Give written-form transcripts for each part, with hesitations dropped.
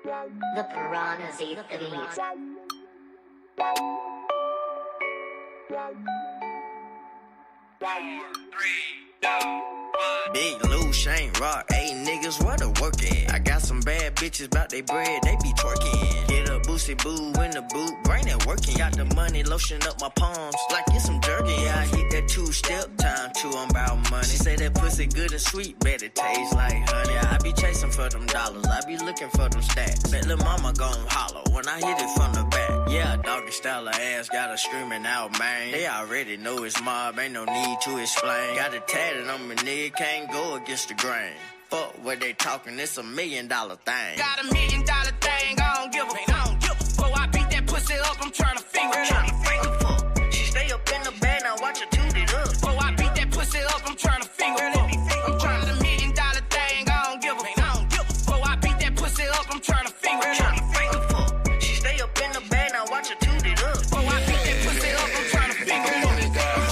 The piranhas eat the meat. Big Lou, Shane Rock, hey niggas, where the work at? I got some bad bitches bout they bread, they be twerking. Get a boosty boo in the boot, brain it working. Got the money, lotion up my palms like it's some jerky. Yeah, I hit that two-step time, I'm about money. She say that pussy good and sweet, bet it tastes like honey. I be chasing for them dollars, I be looking for them stacks. Bet lil' mama gon' holler when I hit it from the back. Yeah, doggy style of ass, got her screaming out, man. They already know it's mob, ain't no need to explain. Got it tatted on me, nigga, can't go against the grain. Fuck what they talking, it's $1 million thing. Got $1 million thing, I don't give a fuck. Before I beat that pussy up, I'm tryna finger it up. She stay up in the bed, now watch her toot it up. Before I beat that pussy up, I'm tryna finger it up. I'm tryna $1 million thing, I don't give a fuck. Before I beat that pussy up, I'm tryna finger it up. She stay up in the bed, now watch her toot it up. Before I beat that pussy up, I'm tryna finger it up.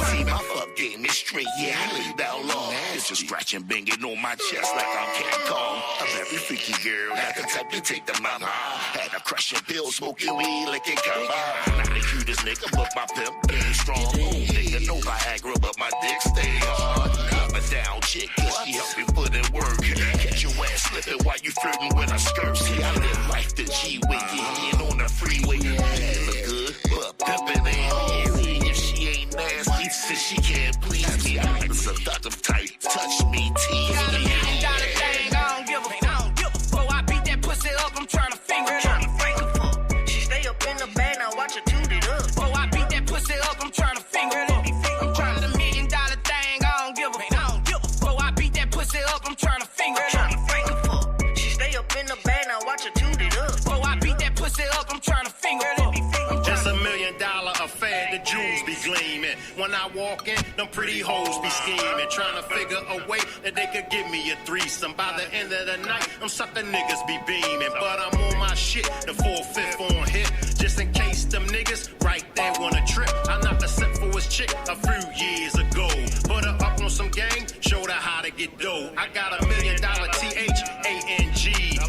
See my fuck game is straight, yeah, I lay down long. It's just scratching, banging on my chest like I'm Cat Kong. A very freaky girl, not the type to take the mama. Had a crushing pill, smoking weed like it come by. Not the cutest nigga, but my pimp game strong. Nigga no Viagra, but my dick stay hard. Up and down chick, cause she help me put in work. Catch your ass slipping while you flirting with her skirt. See, I live life the G-way, getting on the freeway. Look good, but pimpin' ain't easy. If she ain't nasty, since she can't please me, I like the seductive type. Touch me, tease Got $1 me. million thing, I don't give a fuck. Before I beat that pussy up, I'm tryna finger it up. She stay up in the bed, now watch her toot it up. Before I beat that pussy up, I'm tryna finger it up. I'm tryna $1 million thing, I don't give a fuck. Before I beat that pussy up, I'm tryna finger it up. She stay up in the bed, now watch her toot it up. Before I beat that pussy up, I'm tryna finger it up. It's $1 million affair, the jewels be gleaming. When I walk in, them pretty hoes be scheming, trying to figure a way that they could give me a threesome. By the end of the night, I'm sucker niggas be beaming, but I'm on my shit, the 4/5 on hit, just in case them niggas right there wanna trip. I knocked a sip for his chick a few years ago, put her up on some gang, showed her how to get dough. I got $1 million THANG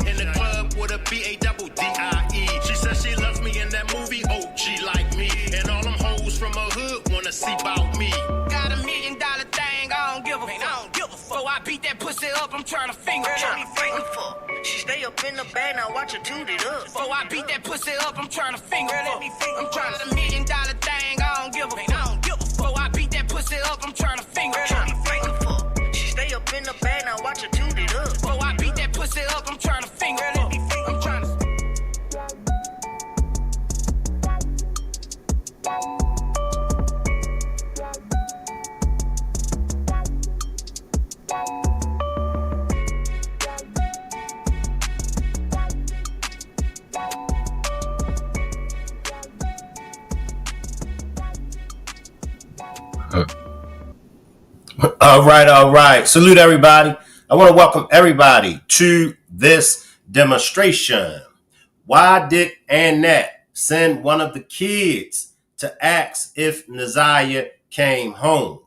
in the club with a BADDIE. She says she loves me in that movie OG like me, and all them hoes from her hood wanna see about me. Got $1 million thing, I don't give a fuck. Before I beat that pussy up, I'm tryna finger it up. She stay up in the bed, now watch her toot it up. Before I beat that pussy up, I'm tryna finger it up. I'm tryna $1 million thing, I don't give a fuck. Before I beat that pussy up, I'm tryna finger it up. She stay up in the bed, now watch her toot it up. Before I beat that pussy up, I'm tryna finger it up. I'm tryna. All right. Salute everybody. I want to welcome everybody to this demonstration. Why did Annette send one of the kids to ask if Naziah came home?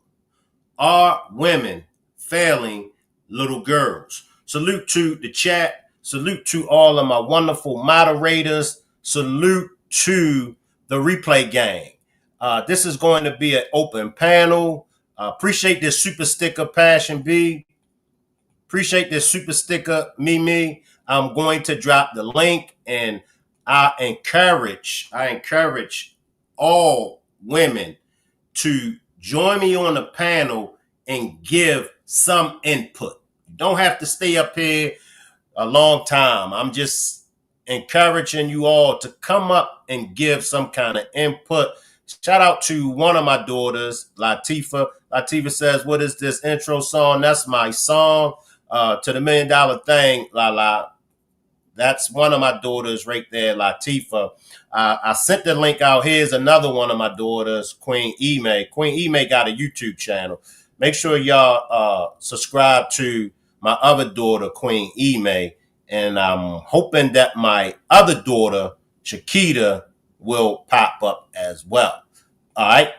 Are women failing little girls? Salute to the chat. Salute to all of my wonderful moderators. Salute to the replay gang. This is going to be an open panel. Appreciate this super sticker, Passion B. Appreciate this super sticker, Mimi. I'm going to drop the link, and I encourage all women to join me on the panel and give some input. You don't have to stay up here a long time. I'm just encouraging you all to come up and give some kind of input. Shout out to one of my daughters, Latifah. Latifah says, what is this intro song? That's my song to the $1 million thing, La La. That's one of my daughters right there, Latifah. I sent the link out. Here's another one of my daughters, Queen Ime. Queen Ime got a YouTube channel. Make sure y'all subscribe to my other daughter, Queen Ime. And I'm hoping that my other daughter, Shakita, will pop up as well. All right.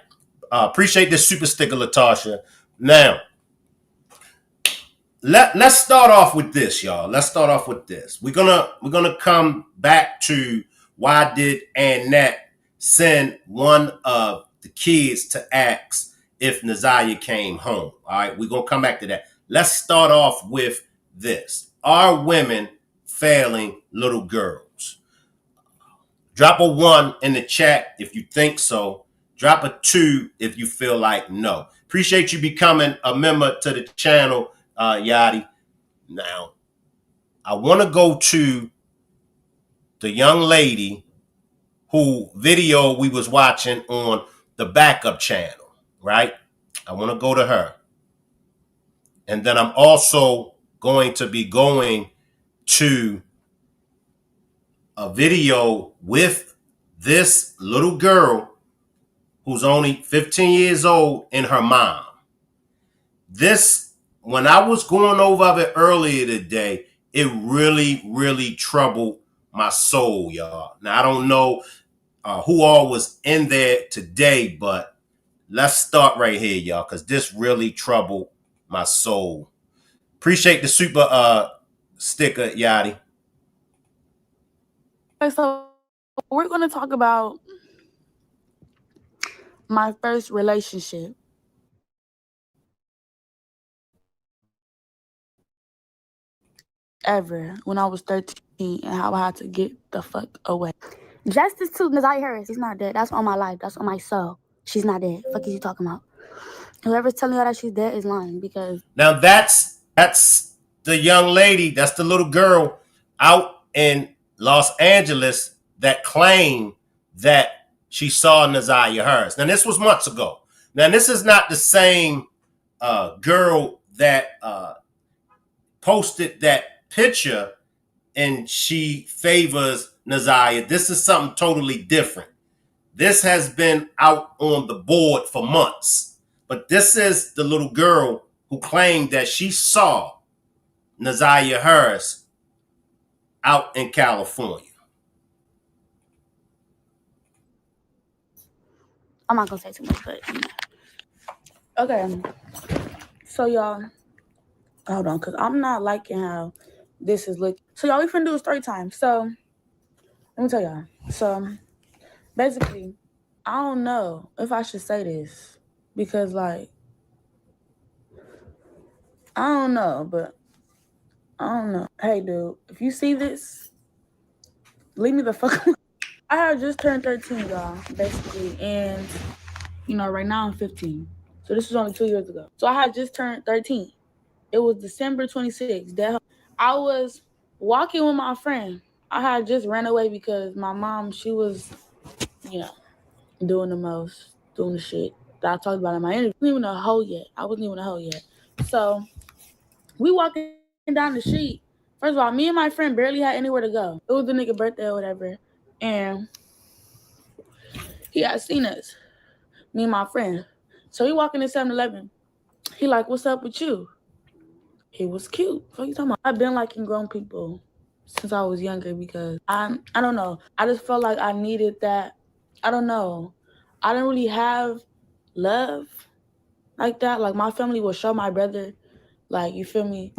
Appreciate this super sticker, Latasha. Now, let's start off with this, y'all. Let's start off with this. We're gonna come back to why did Annette send one of the kids to ask if Naziah came home. All right, we're gonna come back to that. Let's start off with this. Are women failing little girls? Drop a 1 in the chat if you think so. Drop a 2 if you feel like no. Appreciate you becoming a member to the channel, Yachty. Now, I want to go to the young lady who video we was watching on the backup channel, right? I want to go to her. And then I'm also going to be going to a video with this little girl who's only 15 years old and her mom. This, when I was going over it earlier today, it really, really troubled my soul, y'all. Now, I don't know who all was in there today, but let's start right here, y'all, because this really troubled my soul. Appreciate the super sticker, Yachty. So we're going to talk about my first relationship. Ever, when I was 13, and how I had to get the fuck away. Justice to Naziah Harris. She's not dead. That's on my life. That's on my soul. She's not dead. Fuck is you talking about? Whoever's telling her that she's dead is lying, because now that's the young lady, that's the little girl out in Los Angeles that claimed that she saw Naziah Harris. Now this was months ago. Now this is not the same girl that posted that picture and she favors Naziah. This is something totally different. This has been out on the board for months. But this is the little girl who claimed that she saw Naziah Harris out in California. I'm not gonna say too much, but Okay. So y'all, hold on, because I'm not liking how this is looking. So y'all, we finna do a story time. So let me tell y'all. So basically, I don't know if I should say this, because like, I don't know, but I don't know. Hey dude, if you see this, leave me the fuck alone. I had just turned 13, y'all, basically, and you know, right now I'm 15. So this was only 2 years ago. So I had just turned 13. It was December 26th. I was walking with my friend. I had just ran away because my mom, she was, you know, doing the most, doing the shit that I talked about in my interview. I wasn't even a hoe yet. So we walking down the street. First of all, me and my friend barely had anywhere to go. It was the nigga birthday or whatever. And he had seen us, me and my friend. So he walking in 7-Eleven. He like, what's up with you? He was cute. What are you talking about? I've been liking grown people since I was younger, because I don't know. I just felt like I needed that. I don't know. I didn't really have love like that. Like, my family would show my brother, like, you feel me?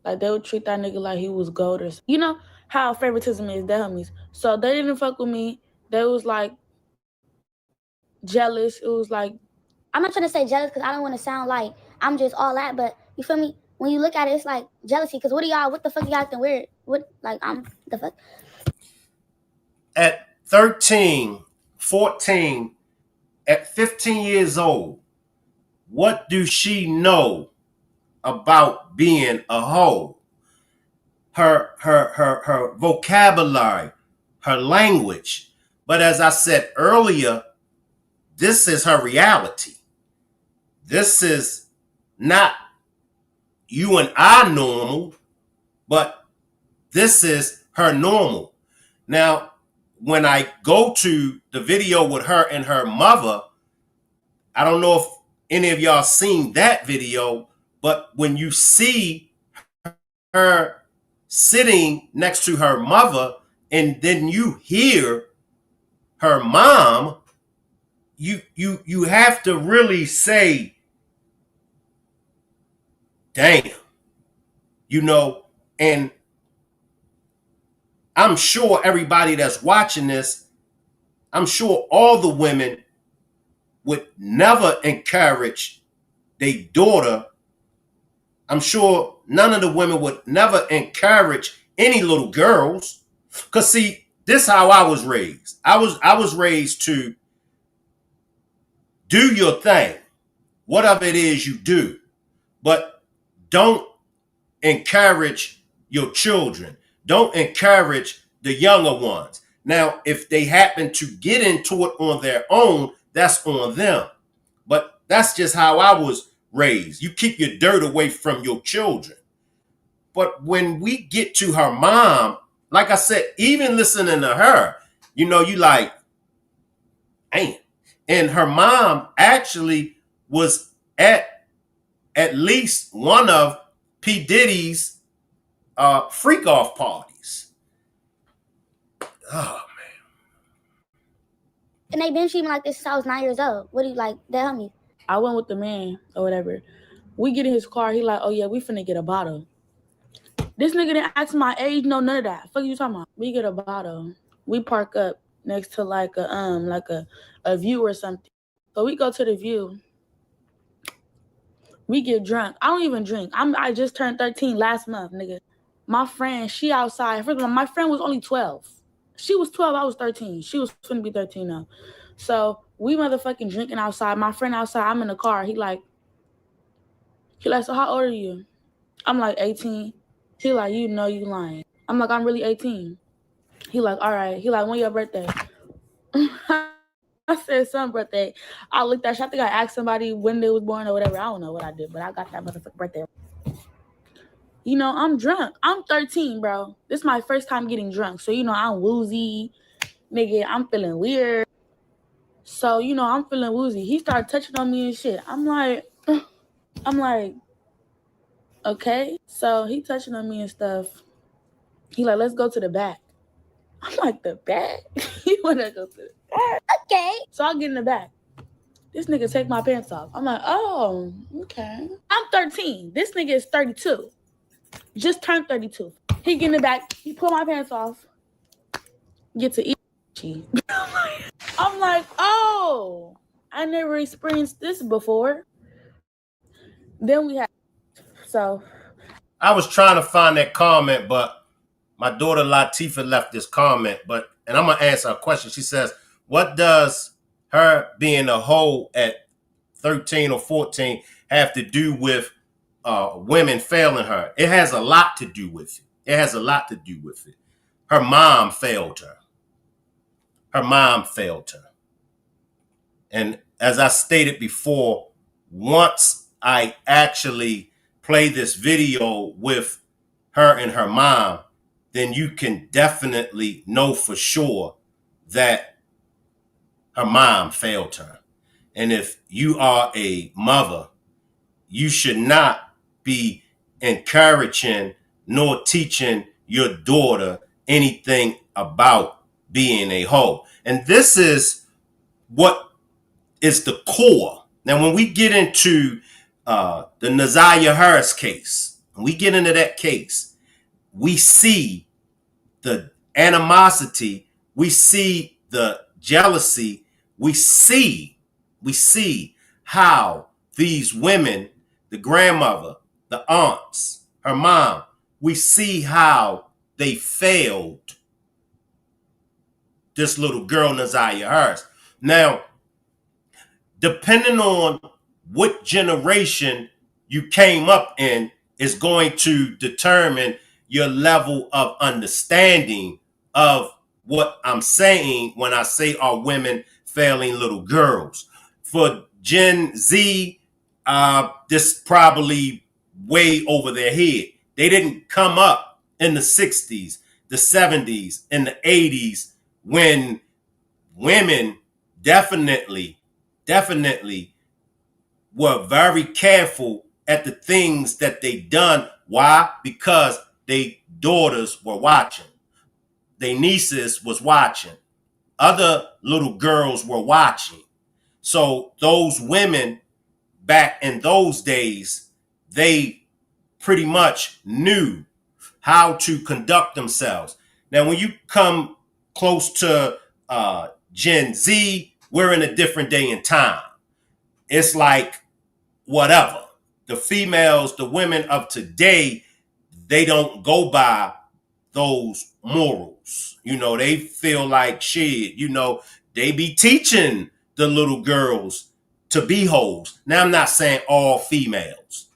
Like, they would treat that nigga like he was gold or something. You know how favoritism is, their homies. So they didn't fuck with me. They was like jealous. It was like, I'm not trying to say jealous because I don't want to sound like I'm just all that, but you feel me? When you look at it, it's like jealousy, because what the fuck y'all acting weird? What, like, I'm the fuck? At 13, 14, at 15 years old, what do she know about being a hoe? Her vocabulary, her language. But as I said earlier, this is her reality. This is not you and I normal, but this is her normal. Now, when I go to the video with her and her mother, I don't know if any of y'all seen that video, but when you see her sitting next to her mother and then you hear her mom, you have to really say, damn. you know, and I'm sure everybody that's watching this, I'm sure all the women would never encourage their daughter. I'm sure none of the women would never encourage any little girls. Cause see, this is how I was raised. I was raised to do your thing, whatever it is you do, but don't encourage your children. Don't encourage the younger ones. Now, if they happen to get into it on their own, that's on them. But that's just how I was raised. You keep your dirt away from your children. But when we get to her mom, like I said, even listening to her, you know, you like, ain't. And her mom actually was at least one of P. Diddy's freak off parties. Oh man. And they been treating me like this since I was 9 years old. What do you like? Tell me. I went with the man or whatever. We get in his car. He like, oh yeah, we finna get a bottle. This nigga didn't ask my age, no none of that. Fuck you talking about? We get a bottle. We park up next to like a view or something. So we go to the view. We get drunk. I don't even drink. I just turned 13 last month, nigga. My friend, she outside. First of all, my friend was only 12. She was 12, I was 13. She was finna be 13 now. So we motherfucking drinking outside. My friend outside, I'm in the car. He like, so how old are you? I'm like 18. He like, you know you lying. I'm like, I'm really 18. He like, all right. He like, when your birthday? I said some birthday. I looked at, I think I asked somebody when they was born or whatever. I don't know what I did, but I got that motherfucking birthday. You know, I'm drunk. I'm 13, bro. This is my first time getting drunk. So, you know, I'm woozy. Nigga, I'm feeling weird. So, you know, I'm feeling woozy. He started touching on me and shit. I'm like, okay. So he touching on me and stuff. He like, let's go to the back. I'm like, the back? You wanna go to the back? Okay. So I get in the back. This nigga take my pants off. I'm like, oh, okay. I'm 13. This nigga is 32. Just turned 32. He get in the back. He pull my pants off. Get to eat. I'm like, oh, I never experienced this before. Then we had, so. I was trying to find that comment, but my daughter Latifah left this comment, and I'm gonna answer a question. She says, what does her being a hoe at 13 or 14 have to do with women failing her? It has a lot to do with it. It has a lot to do with it. Her mom failed her. Her mom failed her. And as I stated before, once I actually play this video with her and her mom, then you can definitely know for sure that her mom failed her. And if you are a mother, you should not be encouraging nor teaching your daughter anything about being a hoe. And this is what is the core. Now, when we get into the Naziah Harris case, when we get into that case, we see the animosity, we see the jealousy, we see how these women, the grandmother, the aunts, her mom, we see how they failed this little girl, Naziah Harris. Now, depending on what generation you came up in is going to determine your level of understanding of what I'm saying when I say are women failing little girls. For Gen Z, this probably way over their head. They didn't come up in the 60s, the 70s, and the 80s when women definitely were very careful at the things that they done. Why? Because they daughters were watching. They nieces was watching. Other little girls were watching. So those women back in those days, they pretty much knew how to conduct themselves. Now, when you come close to Gen Z, we're in a different day and time. It's like whatever. The females, the women of today, they don't go by those morals. They feel like shit, they be teaching the little girls to be hoes. Now, I'm not saying all females.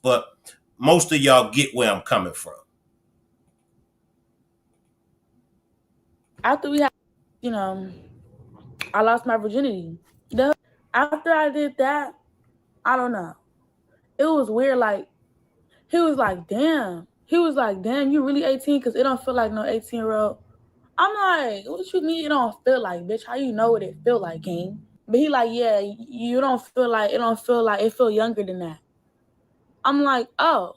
But most of y'all get where I'm coming from. After we had, I lost my virginity. After I did that, I don't know. It was weird. Like, he was like, damn, you really 18? Because it don't feel like no 18-year-old. I'm like, what you mean it don't feel like, bitch? How you know what it feel like, King? But he like, yeah, you don't feel like, it feel younger than that. I'm like, oh,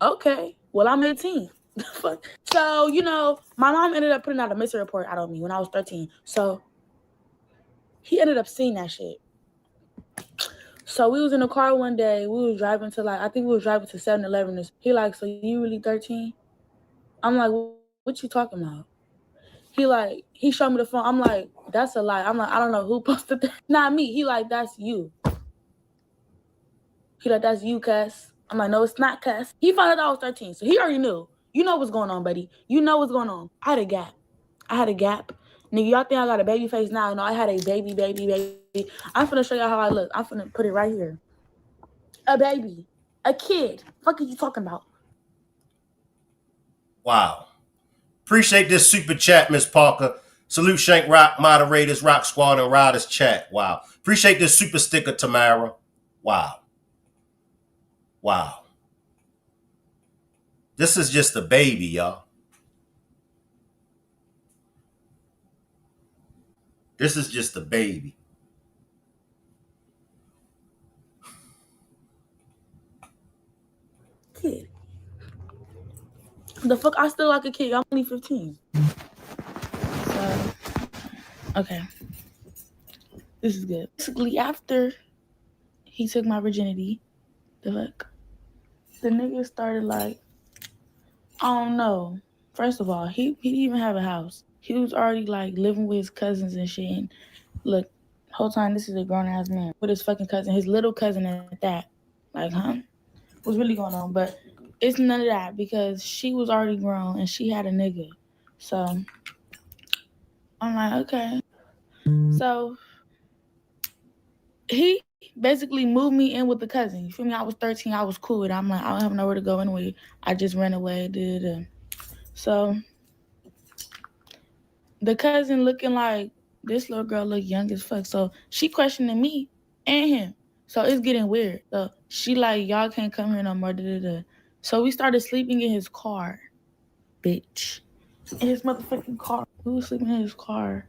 okay. Well, I'm 18. So, my mom ended up putting out a missing report out on me when I was 13. So he ended up seeing that shit. So we was in the car one day. We was driving to 7-Eleven. He like, so you really 13? I'm like, what you talking about? He showed me the phone. I'm like, that's a lie. I'm like, I don't know who posted that. Not me. He like, that's you. He like, that's you, Cass. I'm like, no, it's not, Cass. He found out I was 13, so he already knew. You know what's going on, buddy. You know what's going on. I had a gap. Nigga, y'all think I got a baby face now? No, I had a baby. I'm finna show y'all how I look. I'm finna put it right here. A baby. A kid. Fuck are you talking about? Wow. Appreciate this super chat, Miss Parker. Salute Shank Rock, moderators, Rock Squad, and Riders chat. Wow. Appreciate this super sticker, Tamara. Wow. This is just a baby, y'all. This is just a baby. Kid. The fuck? I still like a kid. I'm only 15. So, okay. This is good. Basically, after he took my virginity, the nigga started like, I don't know. First of all, he didn't even have a house. He was already like living with his cousins and shit. And look, whole time this is a grown ass man with his fucking cousin, his little cousin at that. Like, huh? What's really going on? But it's none of that because she was already grown and she had a nigga. So I'm like, okay. So he basically moved me in with the cousin. You feel me? I was 13. I was cool with it. I'm like, I don't have nowhere to go anyway. I just ran away. So the cousin looking like this little girl look young as fuck. So she questioning me and him. So it's getting weird. So she like, y'all can't come here no more. So we started sleeping in his car, bitch. In his motherfucking car. We were sleeping in his car.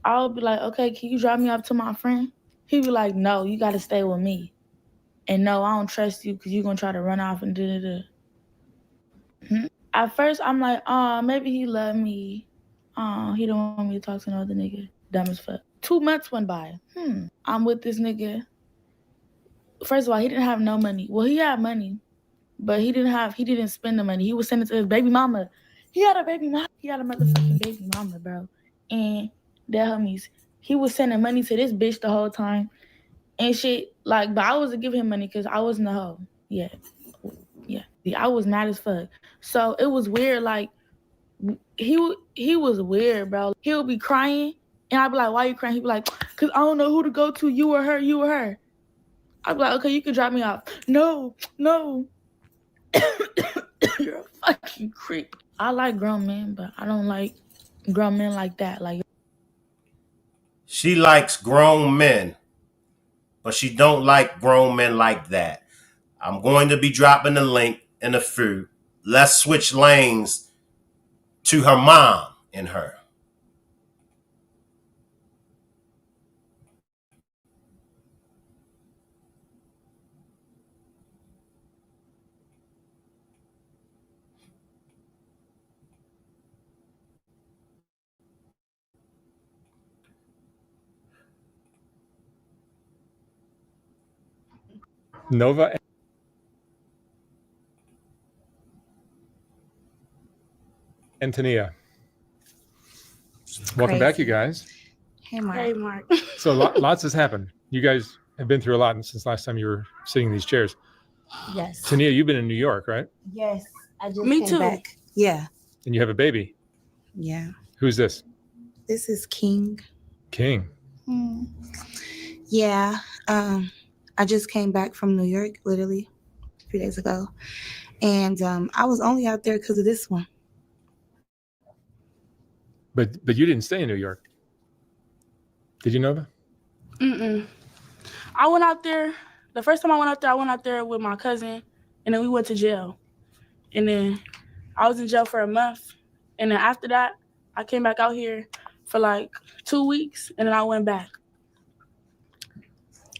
I'll be like, okay, can you drop me off to my friend? He'd be like, no, you got to stay with me. And no, I don't trust you because you're going to try to run off and At first, I'm like, maybe he love me. He don't want me to talk to no other nigga. Dumb as fuck. 2 months went by. I'm with this nigga. First of all, he didn't have no money. Well, he had money, but he didn't spend the money. He was sending it to his baby mama. He had a baby mama. He had a motherfucking baby mama, bro. And their homies. He was sending money to this bitch the whole time. And shit, like, but I wasn't giving him money because I wasn't a hoe. Yeah. I was mad as fuck. So it was weird. Like, he was weird, bro. He would be crying, and I'd be like, "Why are you crying?" He'd be like, "Cause I don't know who to go to. You or her. I'd be like, "Okay, you can drop me off." No. You're a fucking creep. I like grown men, but I don't like grown men like that. Like, she likes grown men, but she don't like grown men like that. I'm going to be dropping the link in a few. Let's switch lanes to her mom and her. Nova and Tania. Welcome back, you guys. Hey, Mark. Hey, Mark. So lots has happened. You guys have been through a lot since last time you were sitting in these chairs. Yes. Tania, you've been in New York, right? Yes. I just Me came too. back. Yeah. And you have a baby. Yeah. Who's this? This is King. King. Yeah. I just came back from New York literally a few days ago. And I was only out there because of this one. But you didn't stay in New York. Did you, Nova? I went out there. The first time I went out there with my cousin, and then we went to jail. And then I was in jail for a month. And then after that, I came back out here for like 2 weeks, and then I went back.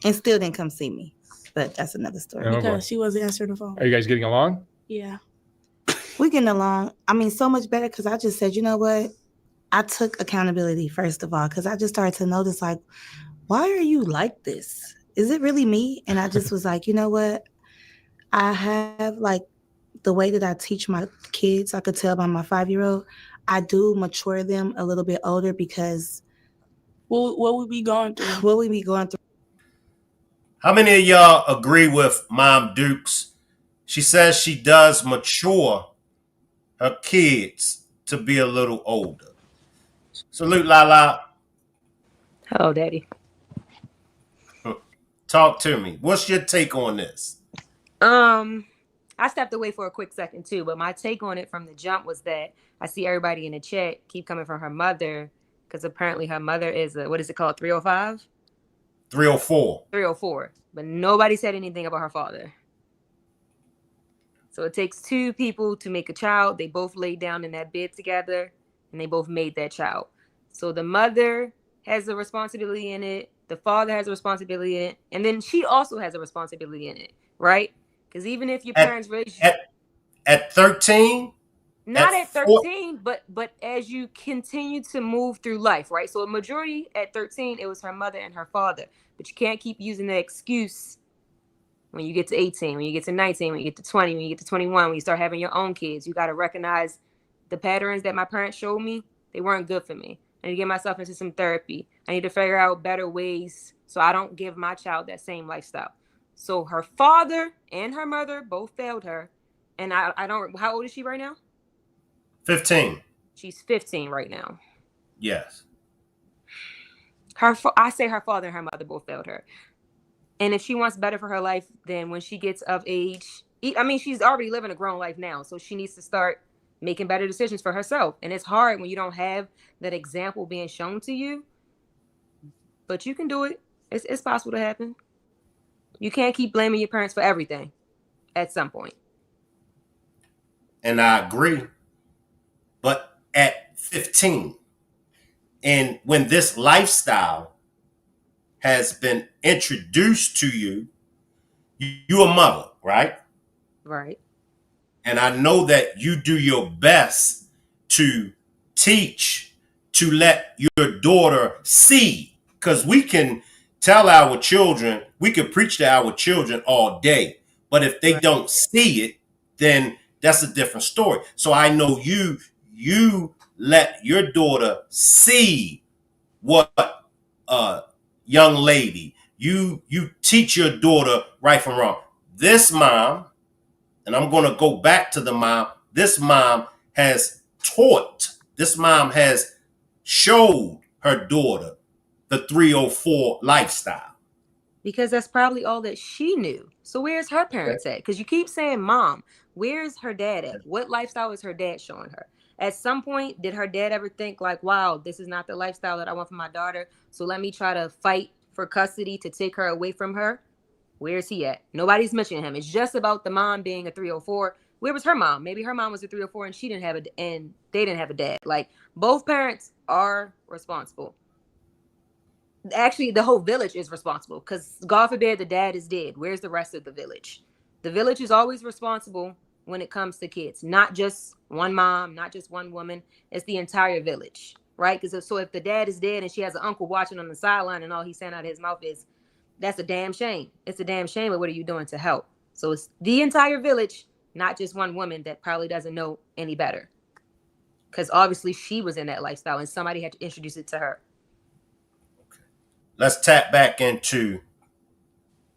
And still didn't come see me. But that's another story. Oh, Because boy. she wasn't answering the phone. Are you guys getting along? Yeah. We're getting along. I mean, so much better because I just said, you know what? I took accountability, first of all, because I just started to notice, like, why are you like this? Is it really me? And I just was like, you know what? I have, like, the way that I teach my kids, I could tell by my 5-year-old, I do mature them a little bit older because What we be going through? what we be going through. How many of y'all agree with Mom Dukes? She says she does mature her kids to be a little older. Salute, Lala. Hello, Daddy. Talk to me. What's your take on this? I stepped away for a quick second too, but my take on it from the jump was that I see everybody in the chat keep coming from her mother because apparently her mother is a, what is it called, 305? 304. 304. But nobody said anything about her father. So it takes two people to make a child. They both laid down in that bed together and they both made that child. So the mother has a responsibility in it. The father has a responsibility in it. And then she also has a responsibility in it, right? Because even if your parents' relationship... At 13? Not at 13, but as you continue to move through life, right? So a majority at 13, it was her mother and her father. But you can't keep using that excuse when you get to 18, when you get to 19, when you get to 20, when you get to 21, when you start having your own kids. You got to recognize the patterns that my parents showed me. They weren't good for me. I need to get myself into some therapy. I need to figure out better ways so I don't give my child that same lifestyle. So her father and her mother both failed her. And I don't, how old is she right now? 15. She's 15 right now. Yes. I say her father and her mother both failed her. And if she wants better for her life, then when she gets of age, I mean, she's already living a grown life now. So she needs to start making better decisions for herself. And it's hard when you don't have that example being shown to you. But you can do it. It's possible to happen. You can't keep blaming your parents for everything at some point. And I agree. But at 15, and when this lifestyle has been introduced to you, you're a mother, right? Right. And I know that you do your best to teach, to let your daughter see, because we can tell our children, we can preach to our children all day, but if they don't see it, then that's a different story. So I know you let your daughter see what young lady, you teach your daughter right from wrong. This mom, and I'm going to go back to the mom, this mom has taught, this mom has showed her daughter the 304 lifestyle. Because that's probably all that she knew. So where's her parents at? Because you keep saying mom. Where's her dad at? What lifestyle is her dad showing her? At some point, did her dad ever think like, wow, this is not the lifestyle that I want for my daughter, so let me try to fight for custody to take her away from her? Where's he at? Nobody's mentioning him. It's just about the mom being a 304. Where was her mom? Maybe her mom was a 304 and she didn't have and they didn't have a dad. Like, both parents are responsible. Actually, the whole village is responsible because God forbid the dad is dead. Where's the rest of the village? The village is always responsible when it comes to kids, not just one mom, not just one woman. It's the entire village, right? Because so if the dad is dead and she has an uncle watching on the sideline and all he's saying out of his mouth is, That's a damn shame. It's a damn shame, but what are you doing to help? So it's the entire village, not just one woman that probably doesn't know any better. Because obviously she was in that lifestyle and somebody had to introduce it to her. Let's tap back into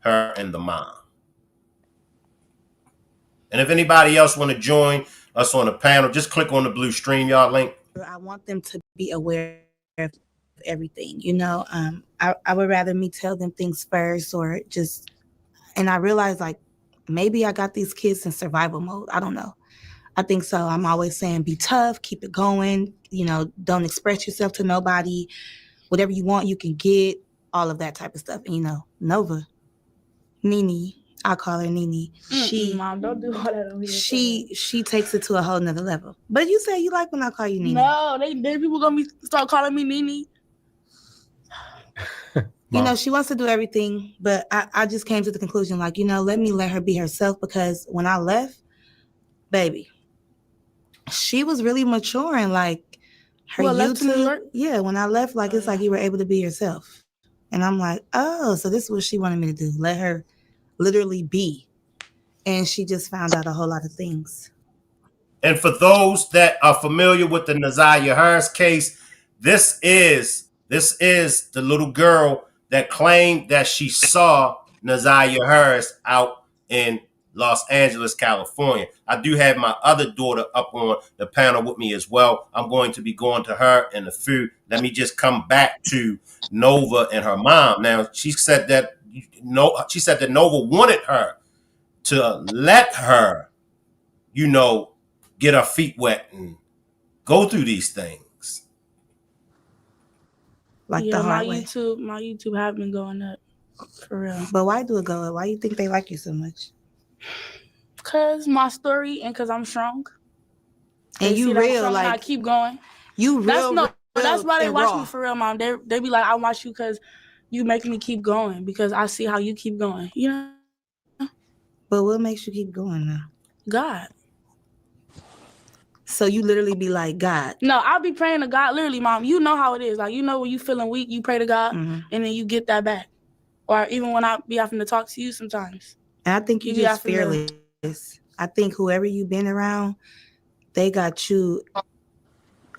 her and the mom. And if anybody else want to join us on the panel, just click on the blue StreamYard link. I want them to be aware of everything, you know. I would rather me tell them things first, or just, and I realize like maybe I got these kids in survival mode. I don't know. I think so. I'm always saying be tough, keep it going, you know, don't express yourself to nobody. Whatever you want, you can get, all of that type of stuff. And you know, Nova, Nene, I call her Nene. Mom, don't do all that on me. She takes it to a whole nother level. But you say you like when I call you Nene. No, they people gonna start calling me Nene. You know, she wants to do everything, but I just came to the conclusion, like, you know, let her be herself, because when I left, baby, she was really maturing. Like her YouTube. Yeah, when I left, like it's like you were able to be yourself. And I'm like, oh, so this is what she wanted me to do. Let her literally be. And she just found out a whole lot of things. And for those that are familiar with the Naziah Harris case, this is the little girl that claimed that she saw Naziah Harris out in Los Angeles, California. I do have my other daughter up on the panel with me as well. I'm going to be going to her in a few. Let me just come back to Nova and her mom. Now, she said that Nova wanted her to let her, you know, get her feet wet and go through these things. Like yeah, the hard my way. YouTube have been going up for real. But why do it go up? Why do you think they like you so much? Cause my story and cause I'm strong. And they you real, like I keep going. You real. That's why they watch raw. me for real, Mom. They be like, I watch you because you make me keep going, because I see how you keep going. You know. But what makes you keep going now? God. So you literally be like, God. No, I'll be praying to God. Literally, Mom. You know how it is. Like, you know, when you feeling weak, you pray to God, and then you get that back. Or even when I be having to talk to you sometimes. And I think you just fearless. I think whoever you've been around, they got you.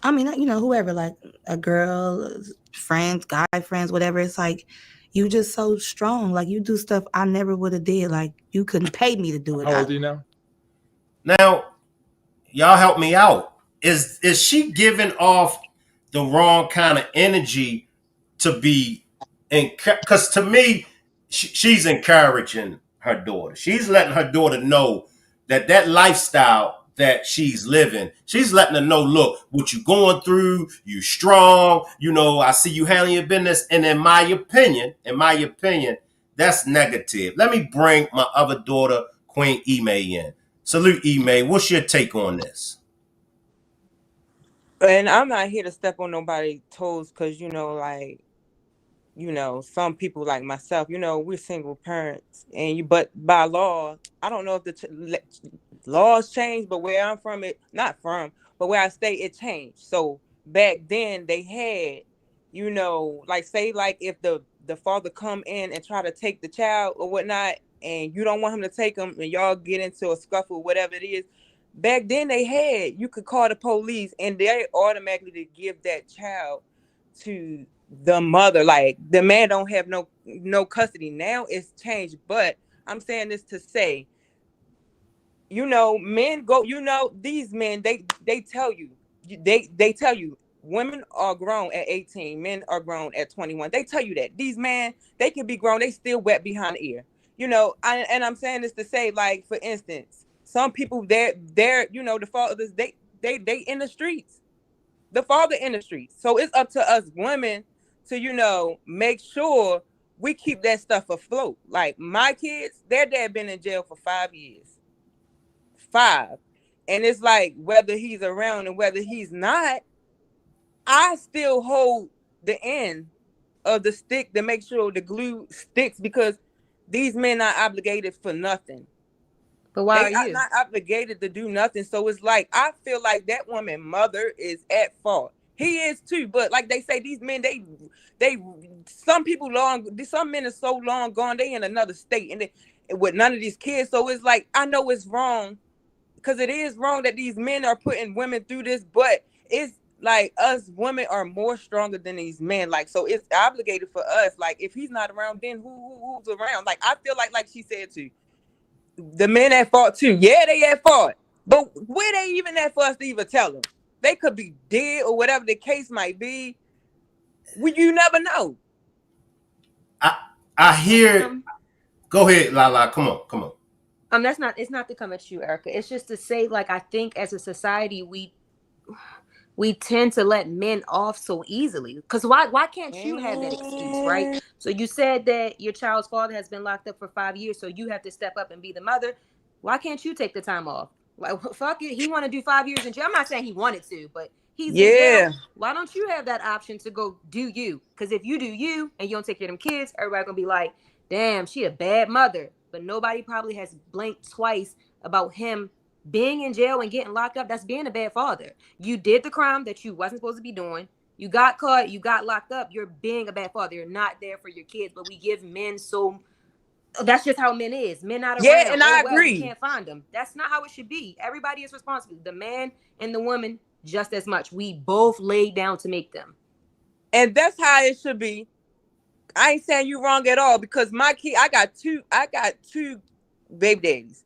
I mean, you know, whoever, like a girl, friends, guy friends, whatever. It's like you just so strong. Like you do stuff I never would have did. Like you couldn't pay me to do it. How old are you now? Now, y'all help me out. Is she giving off the wrong kind of energy to be? Because to me, she's encouraging her daughter. She's letting her daughter know that lifestyle that she's living, she's letting her know, look, what you going through, you strong, you know, I see you handling your business. And in my opinion, that's negative. Let me bring my other daughter, Queen Ime, in. Salute, Ime. What's your take on this? And I'm not here to step on nobody's toes, because, you know, like, you know, some people like myself, you know, we're single parents, but by law, I don't know if the laws change, but where I'm from, but where I stay, it changed. So back then they had, you know, like say like if the father come in and try to take the child or whatnot, and you don't want him to take him, and y'all get into a scuffle, whatever it is. Back then you could call the police and they automatically give that child to the mother. Like the man don't have no custody. Now it's changed, but I'm saying this to say, you know, men go, you know, these men, they tell you women are grown at 18, men are grown at 21. They tell you that these men, they can be grown, they still wet behind the ear, you know. And I'm saying this to say, like, for instance, some people they're you know, the fathers, they in the streets, the father in the streets. So it's up to us women to, you know, make sure we keep that stuff afloat. Like my kids, their dad been in jail for 5 years. 5. And it's like, whether he's around and whether he's not, I still hold the end of the stick to make sure the glue sticks, because these men are obligated for nothing. But why they are you? Not obligated to do nothing. So it's like, I feel like that woman mother is at fault, He is too, but like they say, these men, some men are so long gone, they in another state, and with none of these kids. So it's like, I know it's wrong, because it is wrong that these men are putting women through this, but it's like us women are more stronger than these men. Like, so it's obligated for us. Like, if he's not around, then who's around? Like, I feel like she said too, the men at fault too. Yeah, they at fault, but where they even at for us to even tell them? They could be dead or whatever the case might be. You never know. I hear. Go ahead, Lala. Come on. It's not to come at you, Erica. It's just to say, like, I think as a society we tend to let men off so easily. Because why can't you have that excuse, right? So you said that your child's father has been locked up for 5 years, so you have to step up and be the mother. Why can't you take the time off? Like, fuck it, he want to do 5 years in jail. I'm not saying he wanted to, but he's in jail. Why don't you have that option to go do you? Because if you do you and you don't take care of them kids, everybody gonna be like, damn, she a bad mother. But nobody probably has blinked twice about him being in jail and getting locked up. That's being a bad father. You did the crime that you wasn't supposed to be doing. You got caught, you got locked up. You're being a bad father. You're not there for your kids. But we give men so... That's just how men is. Men not around. Yeah, and I agree. We can't find them. That's not how it should be. Everybody is responsible. The man and the woman just as much. We both laid down to make them. And that's how it should be. I ain't saying you wrong at all, because my kid, I got two baby daddies,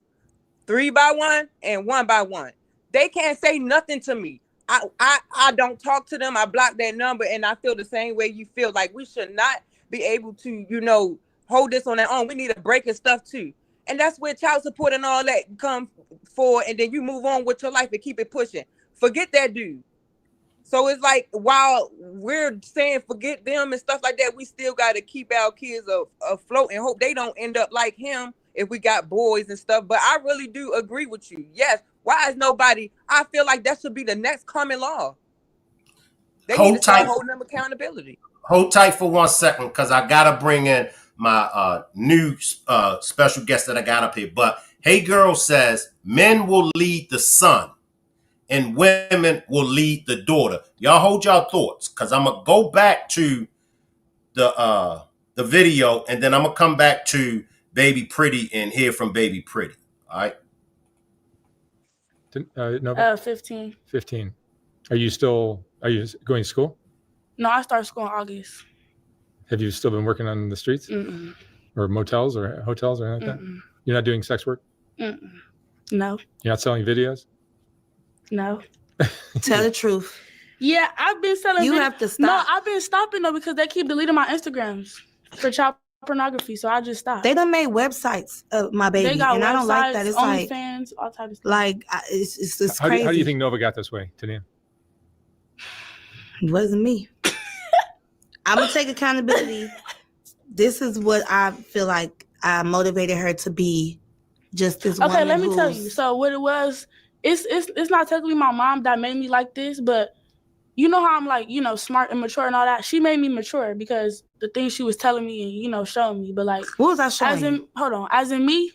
3x1 and 1x1. They can't say nothing to me. I don't talk to them. I block their number, and I feel the same way you feel. Like, we should not be able to, hold this on their own. We need a break and stuff too. And that's where child support and all that come for, and then you move on with your life and keep it pushing. Forget that dude. So it's like, while we're saying forget them and stuff like that, we still got to keep our kids afloat and hope they don't end up like him if we got boys and stuff. But I really do agree with you. Yes. Why is nobody? I feel like that should be the next common law. They need to start holding them accountability. Hold tight for 1 second, because I got to bring in my new special guest that I got up here. But Hey Girl says men will lead the son and women will lead the daughter. Y'all hold y'all thoughts, because I'm going to go back to the video, and then I'm going to come back to Baby Pretty and hear from Baby Pretty. All right? No. 15. 15. Are you going to school? No, I started school in August. Have you still been working on the streets? Mm-mm. Or motels or hotels or anything like that? You're not doing sex work? Mm-mm. No. You're not selling videos? No. Tell the truth. Yeah, I've been selling. You have to stop. No, I've been stopping though, because they keep deleting my Instagrams for child pornography. So I just stopped. They done made websites of my baby, and I don't like that. It's like OnlyFans, all types of stuff. Like it's How crazy. do you think Nova got this way, Tania? It wasn't me. I'm gonna take accountability. This is what I feel like I motivated her to be. Just this. Okay, let me tell you. So what it was, it's not technically my mom that made me like this, but you know how I'm like, smart and mature and all that. She made me mature because the things she was telling me and showing me. But like, what was I showing? As in me,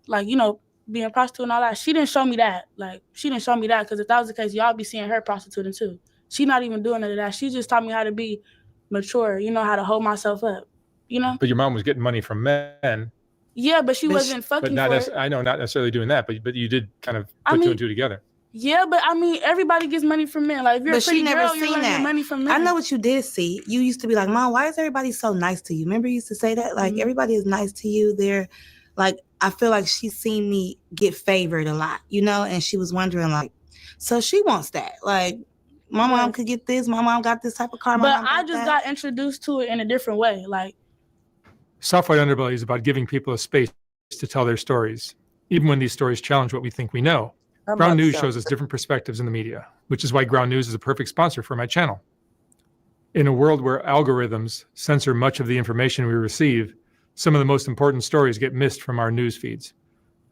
like being a prostitute and all that. She didn't show me that. Like, she didn't show me that, because if that was the case, y'all be seeing her prostituting too. She not even doing none of that. She just taught me how to be mature, how to hold myself up, But your mom was getting money from men. Yeah, but she wasn't fucking for it. I know, not necessarily doing that, but you did kind of put two and two together. Yeah, but everybody gets money from men. Like, if you're a pretty girl, you're gonna get money from men. I know what you did see. You used to be like, Mom, why is everybody so nice to you? Remember you used to say that? Like, everybody is nice to you. They're like, I feel like she's seen me get favored a lot, and she was wondering, like, so she wants that. Like, my mom could get this. My mom got this type of car. But I just got introduced to it in a different way. Like, Soft White Underbelly is about giving people a space to tell their stories, even when these stories challenge what we think we know. Ground News shows us different perspectives in the media, which is why Ground News is a perfect sponsor for my channel. In a world where algorithms censor much of the information we receive, some of the most important stories get missed from our news feeds.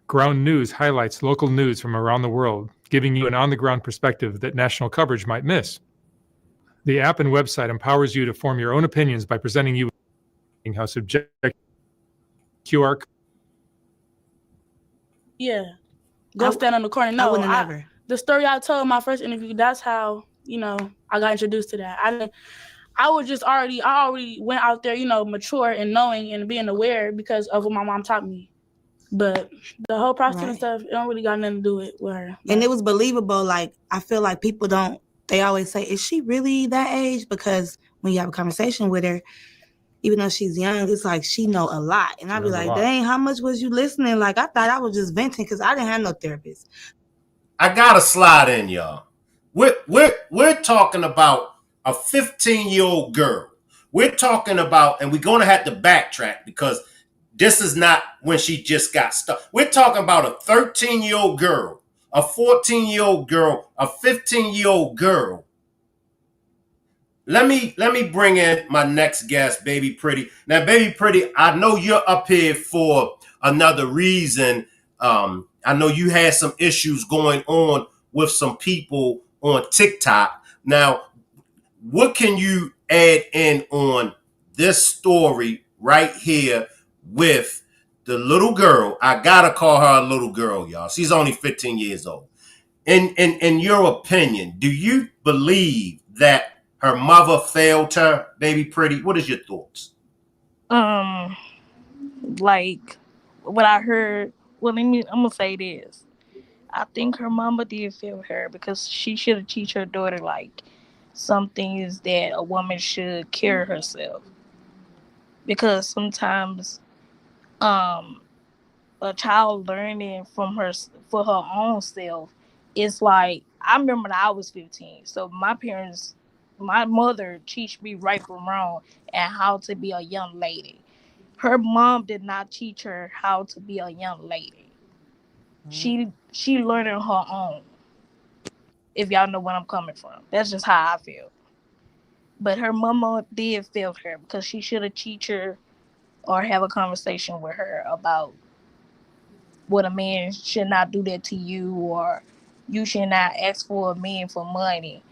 Ground News highlights local news from around the world, giving you an on-the-ground perspective that national coverage might miss. The app and website empowers you to form your own opinions by presenting you how subjective QR. Yeah. Go stand on the corner. No, I wouldn't never. The story I told in my first interview, that's how, I I got introduced to that. I already went out there, mature and knowing and being aware because of what my mom taught me. But the whole prostitute and stuff, it don't really got nothing to do with her. And it was believable. Like, I feel like people don't, they always say, is she really that age? Because when you have a conversation with her, even though she's young, it's like she know a lot. And I'd be like, dang, how much was you listening? Like, I thought I was just venting because I didn't have no therapist. I gotta slide in, y'all. We're talking about a 15-year-old girl. We're talking about, and we're gonna have to backtrack because this is not when she just got stuck. We're talking about a 13-year-old girl, a 14-year-old girl, a 15-year-old girl. Let me bring in my next guest, Baby Pretty. Now, Baby Pretty, I know you're up here for another reason. I know you had some issues going on with some people on TikTok. Now, what can you add in on this story right here with the little girl? I gotta call her a little girl, y'all. She's only 15 years old. In your opinion, do you believe that her mother failed her, Baby Pretty? What is your thoughts? Like what I heard. Well, I'm gonna say this. I think her mama did fail her because she should have teach her daughter like some things that a woman should carry herself. Because sometimes, um, a child learning from her for her own self, it's like I remember when I was 15. So my mother teach me right from wrong and how to be a young lady. Her mom did not teach her how to be a young lady. She learned on her own. If y'all know where I'm coming from, that's just how I feel. But her mama did fail her because she should have teach her or have a conversation with her about what a man should not do that to you, or you should not ask for a man for money.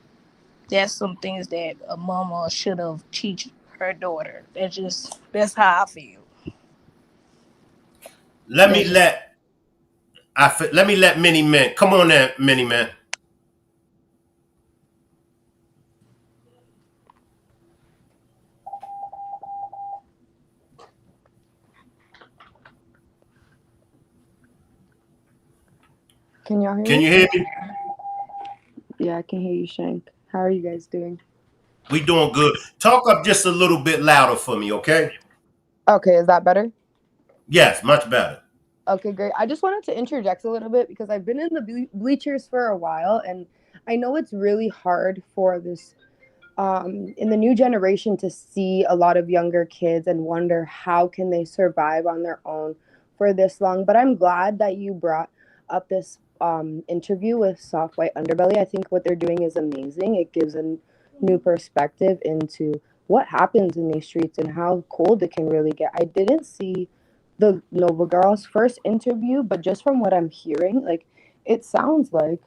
That's some things that a mama should have teach her daughter. That's how I feel. Let me let Mini Man come on there, Mini Man. Can y'all hear me? Can you hear me? Yeah, I can hear you, Shank. How are you guys doing? We doing good. Talk up just a little bit louder for me, okay? Okay, is that better? Yes, much better. Okay, great. I just wanted to interject a little bit because I've been in the bleachers for a while, and I know it's really hard for this in the new generation to see a lot of younger kids and wonder how can they survive on their own for this long. But I'm glad that you brought up this interview with Soft White Underbelly. I think what they're doing is amazing. It gives a new perspective into what happens in these streets and how cold it can really get. I didn't see the Nova Girl's first interview, but just from what I'm hearing, like it sounds like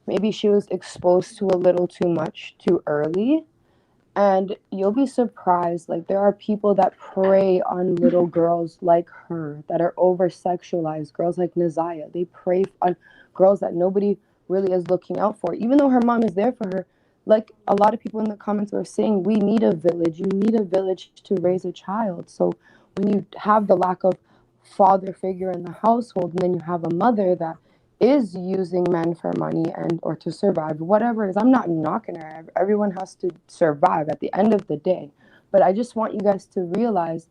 maybe she was exposed to a little too much too early. And you'll be surprised, like there are people that prey on little girls like her that are over sexualized, girls like Naziah. They prey on girls that nobody really is looking out for, even though her mom is there for her. Like a lot of people in the comments were saying, we need a village. You need a village to raise a child. So when you have the lack of father figure in the household, and then you have a mother that is using men for money and or to survive, whatever it is, I'm not knocking her. Everyone has to survive at the end of the day. But I just want you guys to realize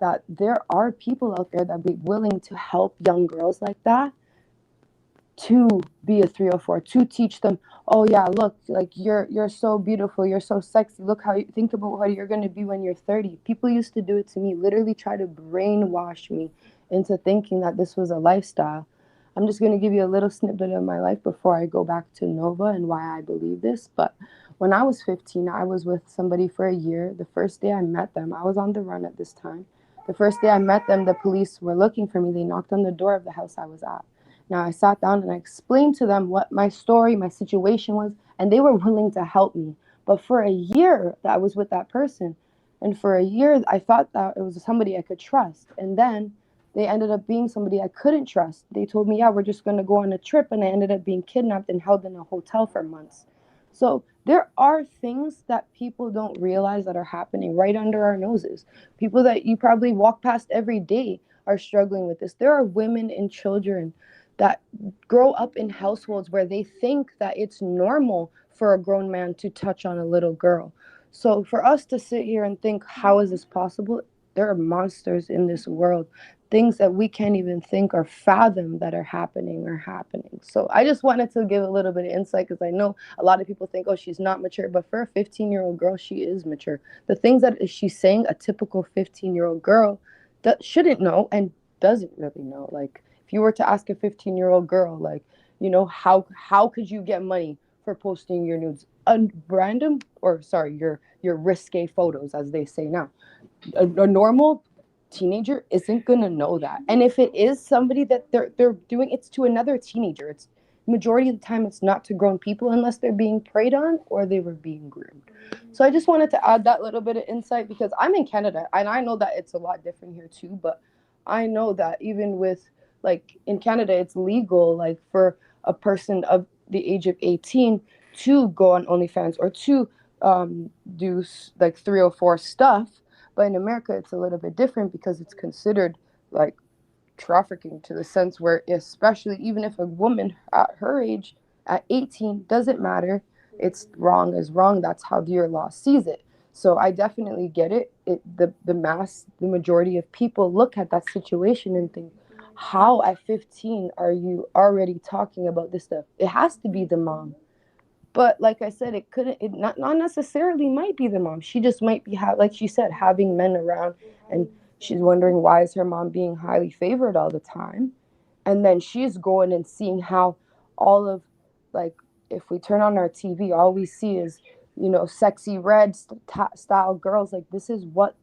that there are people out there that be willing to help young girls like that to be a 304, to teach them, oh yeah, look, like you're so beautiful, you're so sexy, look how you think about what you're going to be when you're 30. People used to do it to me, literally try to brainwash me into thinking that this was a lifestyle. I'm just going to give you a little snippet of my life before I go back to Nova and why I believe this. But when I was 15, I was with somebody for a year. The first day I met them, I was on the run at this time. The first day I met them, the police were looking for me. They knocked on the door of the house I was at. Now I sat down and I explained to them what my story, my situation was, and they were willing to help me. But for a year that I was with that person, and for a year I thought that it was somebody I could trust. And then they ended up being somebody I couldn't trust. They told me, yeah, we're just going to go on a trip. And I ended up being kidnapped and held in a hotel for months. So there are things that people don't realize that are happening right under our noses. People that you probably walk past every day are struggling with this. There are women and children that grow up in households where they think that it's normal for a grown man to touch on a little girl. So for us to sit here and think, how is this possible? There are monsters in this world, things that we can't even think or fathom that are happening. So I just wanted to give a little bit of insight, because I know a lot of people think, oh, she's not mature, but for a 15-year-old girl, she is mature. The things that she's saying, a typical 15-year-old girl that shouldn't know and doesn't really know. Like, if you were to ask a 15-year-old girl, like, you know, how could you get money for posting your nudes, your risque photos, as they say now? A normal teenager isn't gonna know that. And if it is somebody that they're doing, it's to another teenager. It's majority of the time it's not to grown people, unless they're being preyed on or they were being groomed. So I just wanted to add that little bit of insight, because I'm in Canada and I know that it's a lot different here too, but I know that even with, like, in Canada, it's legal, like, for a person of the age of 18 to go on OnlyFans or to do like 304 stuff. But in America, it's a little bit different, because it's considered like trafficking, to the sense where, especially even if a woman at her age, at 18, doesn't matter, it's wrong is wrong. That's how your law sees it. So I definitely get it. The majority of people look at that situation and think, how at 15 are you already talking about this stuff? It has to be the mom. But like I said, it not necessarily might be the mom. She just might be, like she said, having men around, and she's wondering, why is her mom being highly favored all the time? And then she's going and seeing how all of, like, if we turn on our TV, all we see is, you know, sexy red style girls. Like, this is what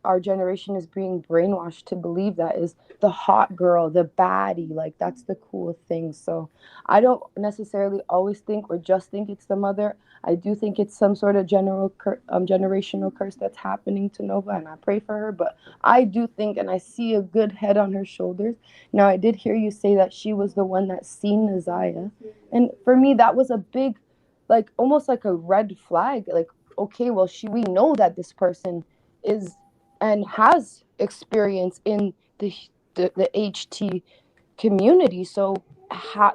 our generation is being brainwashed to believe, that is the hot girl, the baddie, like, that's the cool thing. So I don't necessarily always think or just think it's the mother. I do think it's some sort of generational curse that's happening to Nova, and I pray for her. But I do think, and I see a good head on her shoulders. Now, I did hear you say that she was the one that seen Naziah, and for me, that was a big, like, almost like a red flag. Like, okay, well, we know that this person is and has experience in the HT community, so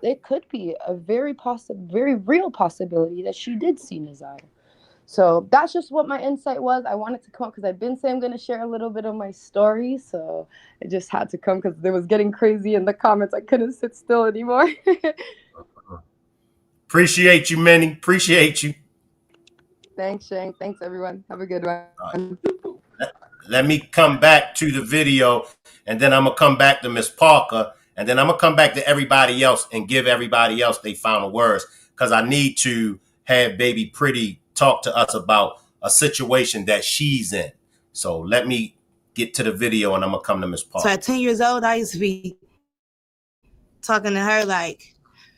it could be a very real possibility that she did see Naziah. So that's just what my insight was. I wanted to come up because I've been saying I'm going to share a little bit of my story, so it just had to come because it was getting crazy in the comments. I couldn't sit still anymore. Appreciate you, Minnie. Appreciate you. Thanks, Shane. Thanks, everyone. Have a good one. Let me come back to the video, and then I'm going to come back to Miss Parker, and then I'm going to come back to everybody else and give everybody else their final words, because I need to have Baby Pretty talk to us about a situation that she's in. So let me get to the video, and I'm going to come to Miss Parker. So at 10 years old, I used to be talking to her like,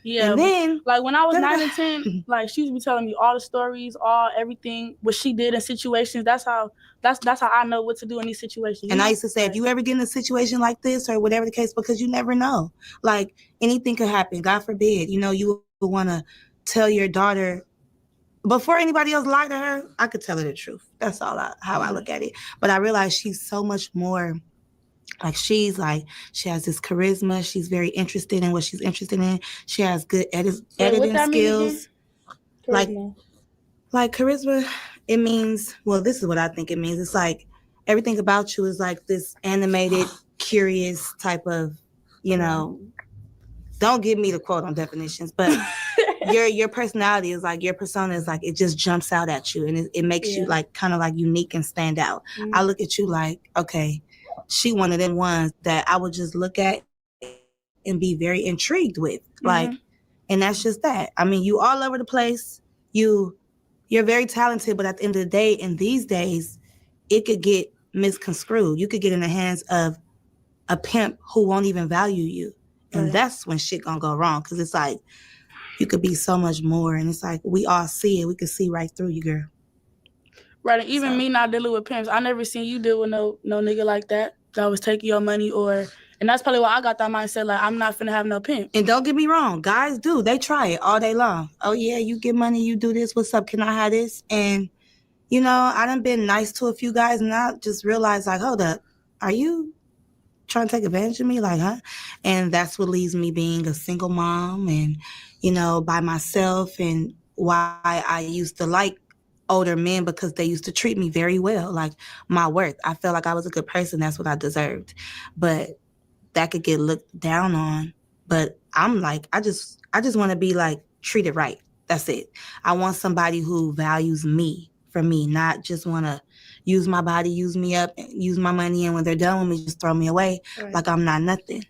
yeah, and then like when I was 9 and 10, like she used to be telling me all the stories, everything what she did in situations. That's how I know what to do in these situations. And I used to say, if you ever get in a situation like this or whatever the case, because you never know, like anything could happen. God forbid, you know, you would want to tell your daughter before anybody else lie to her. I could tell her the truth. That's how I look at it. But I realize she's so much more. Like she has this charisma. She's very interested in what she's interested in. She has good editing skills. Like charisma, it means, well, this is what I think it means. It's like everything about you is like this animated, curious type of, you know, don't give me the quote on definitions, but your personality is like, your persona is like, it just jumps out at you, and it makes you like kind of like unique and stand out. Mm-hmm. I look at you like, okay, she one of them ones that I would just look at and be very intrigued with. Mm-hmm. Like, and that's just that. I mean, you all over the place. You're very talented, but at the end of the day, in these days, it could get misconstrued. You could get in the hands of a pimp who won't even value you. And that's when shit gonna go wrong. Cause it's like, you could be so much more. And it's like, we all see it. We can see right through you, girl. Right, and even me not dealing with pimps, I never seen you deal with no nigga like that was taking your money and And that's probably why I got that mindset, like, I'm not finna have no pimp. And don't get me wrong, guys do. They try it all day long. Oh, yeah, you get money, you do this. What's up? Can I have this? And, you know, I done been nice to a few guys, and I just realized, like, hold up, are you trying to take advantage of me? Like, huh? And that's what leaves me being a single mom and, you know, by myself, and why I used to like older men, because they used to treat me very well, like my worth. I felt like I was a good person. That's what I deserved. But that could get looked down on. But I'm like, I just want to be like treated right. That's it. I want somebody who values me for me, not just want to use my body, use me up, use my money, and when they're done with me, just throw me away like I'm not nothing.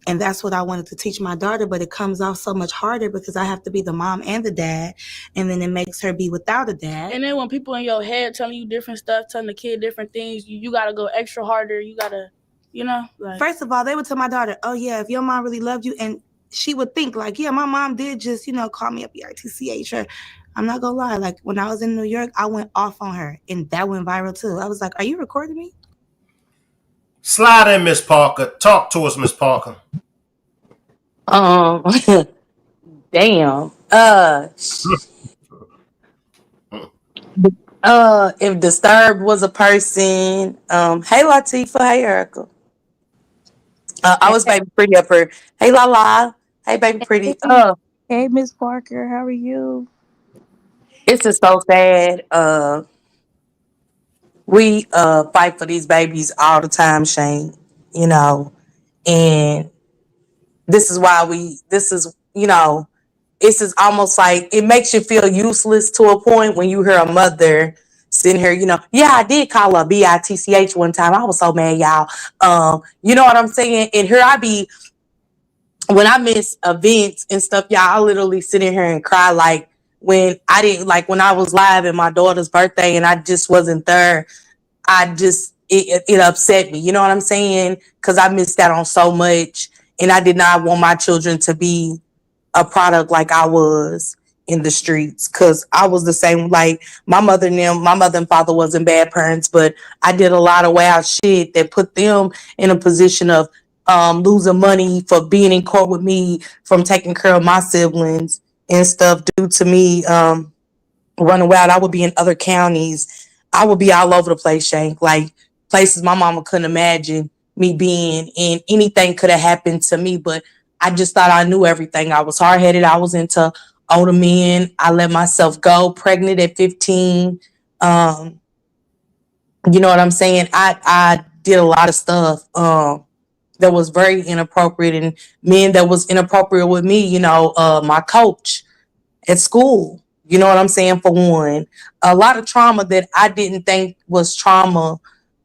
And that's what I wanted to teach my daughter, but it comes off so much harder because I have to be the mom and the dad, and then it makes her be without a dad. And then when people in your head telling you different stuff, telling the kid different things, you got to go extra harder. You got to, you know. Like, first of all, they would tell my daughter, oh, yeah, if your mom really loved you, and she would think like, yeah, my mom did just, you know, call me up BRTCH. Or I'm not going to lie. Like, when I was in New York, I went off on her, and that went viral too. I was like, are you recording me? Slide in, Miss Parker. Talk to us, Miss Parker. Damn. If Disturbed was a person, hey Latifah, hey Erica. I was Baby Pretty up here. Hey Lala, hey Baby Pretty. Hey Miss Parker, how are you? It's just so sad. We fight for these babies all the time, Shane. You know, and this is you know, it's just almost like it makes you feel useless to a point when you hear a mother sitting here, you know, yeah, I did call her BITCH one time. I was so mad, y'all. You know what I'm saying? And here I be, when I miss events and stuff, y'all, I literally sit in here and cry. Like when I was live at my daughter's birthday and I just wasn't there, it upset me. You know what I'm saying? Because I missed out on so much, and I did not want my children to be a product like I was in the streets, because I was the same. Like my mother and father wasn't bad parents, but I did a lot of wild shit that put them in a position of losing money for being in court with me, from taking care of my siblings and stuff due to me running wild. I would be in other counties. I would be all over the place, Shank, like places my mama couldn't imagine me being, and anything could have happened to me, but I just thought I knew everything. I was hard-headed. I was into older men. I let myself go, pregnant at 15. You know what I'm saying? I did a lot of stuff that was very inappropriate, and men that was inappropriate with me, you know, my coach at school, you know what I'm saying, for one. A lot of trauma that I didn't think was trauma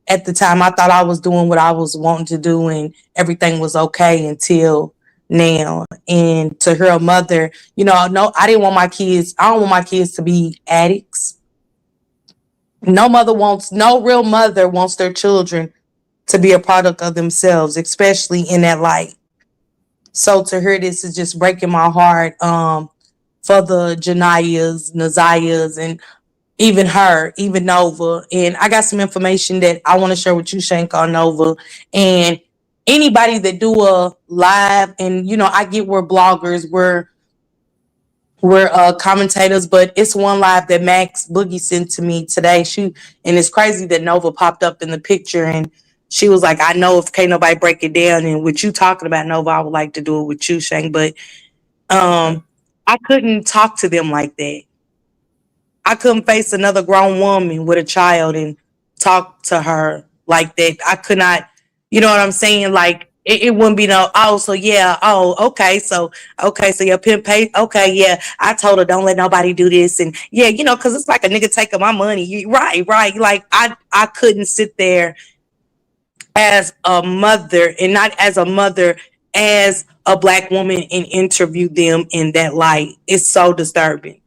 at the time. I thought I was doing what I was wanting to do and everything was okay until now. And to her mother, you know, no, I don't want my kids to be addicts. No real mother wants their children to be a product of themselves, especially in that light. So to her, this is just breaking my heart for the Janiyahs, Naziyahs, and even Nova. And I got some information that I want to share with you, Shank, on Nova. And anybody that do a live, and you know, I get we're bloggers, we're commentators, but it's one live that Max Boogie sent to me today. And it's crazy that Nova popped up in the picture, and she was like, I know if can't nobody break it down, and with you talking about Nova, I would like to do it with you, Shank. But I couldn't talk to them like that. I couldn't face another grown woman with a child and talk to her like that. I could not, you know what I'm saying? Like it wouldn't be no, so your pimp paid. Okay, yeah. I told her don't let nobody do this, and yeah, you know, because it's like a nigga taking my money. Right. Like I couldn't sit there as a mother, and not as a mother, as a Black woman, and interview them in that light. It's so disturbing.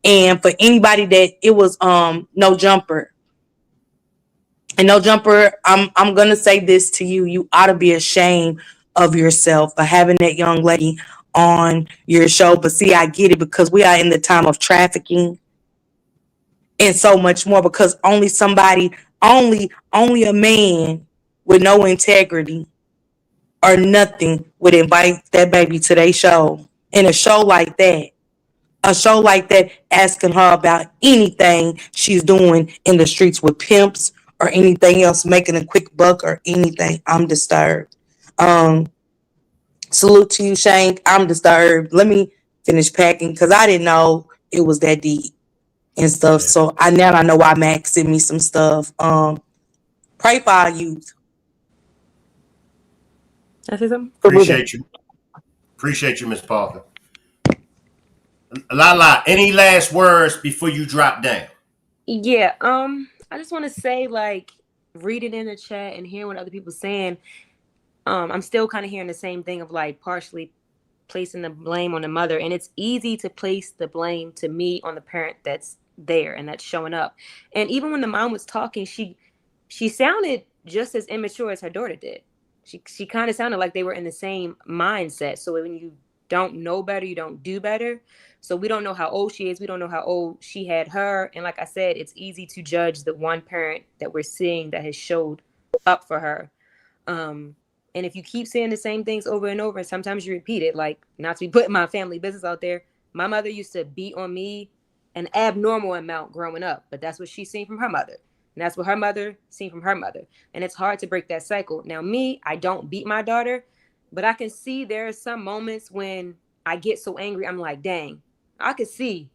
And for anybody that it was No Jumper. And No Jumper, I'm gonna say this to you. You ought to be ashamed of yourself for having that young lady on your show. But see, I get it, because we are in the time of trafficking and so much more, because only a man with no integrity or nothing would invite that baby to their show. And a show like that, asking her about anything she's doing in the streets with pimps or anything else, making a quick buck or anything. I'm disturbed. Salute to you, Shank. I'm disturbed. Let me finish packing because I didn't know it was that deep and stuff. So I know why Max sent me some stuff. Pray for our youth. Appreciate you, Miss Parker. Lala, any last words before you drop down? Yeah, I just want to say, like, reading in the chat and hearing what other people saying, I'm still kind of hearing the same thing of like partially placing the blame on the mother, and it's easy to place the blame to me on the parent that's there and that's showing up. And even when the mom was talking, she sounded just as immature as her daughter did. She kind of sounded like they were in the same mindset. So when you don't know better, you don't do better. So we don't know how old she is. We don't know how old she had her. And like I said, it's easy to judge the one parent that we're seeing that has showed up for her. And if you keep saying the same things over and over, and sometimes you repeat it, like, not to be putting my family business out there, my mother used to beat on me an abnormal amount growing up, but that's what she's seen from her mother. And that's what her mother seen from her mother. And it's hard to break that cycle. Now, me, I don't beat my daughter, but I can see there are some moments when I get so angry, I'm like, dang, I could see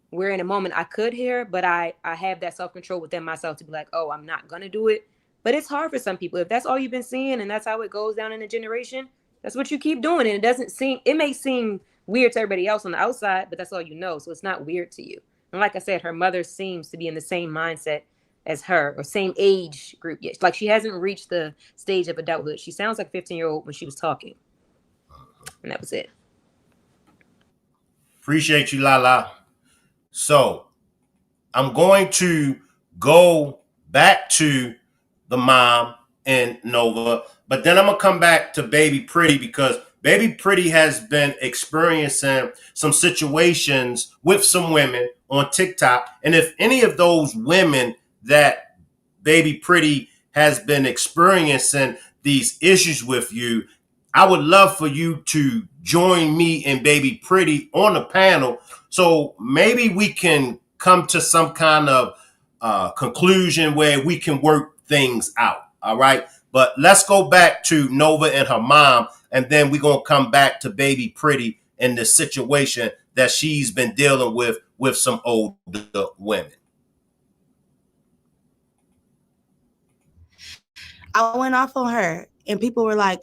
where in a moment I could hear, but I have that self-control within myself to be like, oh, I'm not going to do it. But it's hard for some people. If that's all you've been seeing and that's how it goes down in a generation, that's what you keep doing. And it may seem weird to everybody else on the outside, but that's all you know. So it's not weird to you. And like I said, her mother seems to be in the same mindset as her, or same age group yet. Like, she hasn't reached the stage of adulthood. She sounds like a 15-year-old when she was talking. And that was it. Appreciate you, Lala. So I'm going to go back to the mom and Nova, but then I'm gonna come back to Baby Pretty, because Baby Pretty has been experiencing some situations with some women on TikTok. And if any of those women that Baby Pretty has been experiencing these issues with you, I would love for you to join me and Baby Pretty on the panel, so maybe we can come to some kind of conclusion where we can work things out. All right. But let's go back to Nova and her mom, and then we're going to come back to Baby Pretty and the situation that she's been dealing with some older women. I went off on her and people were like,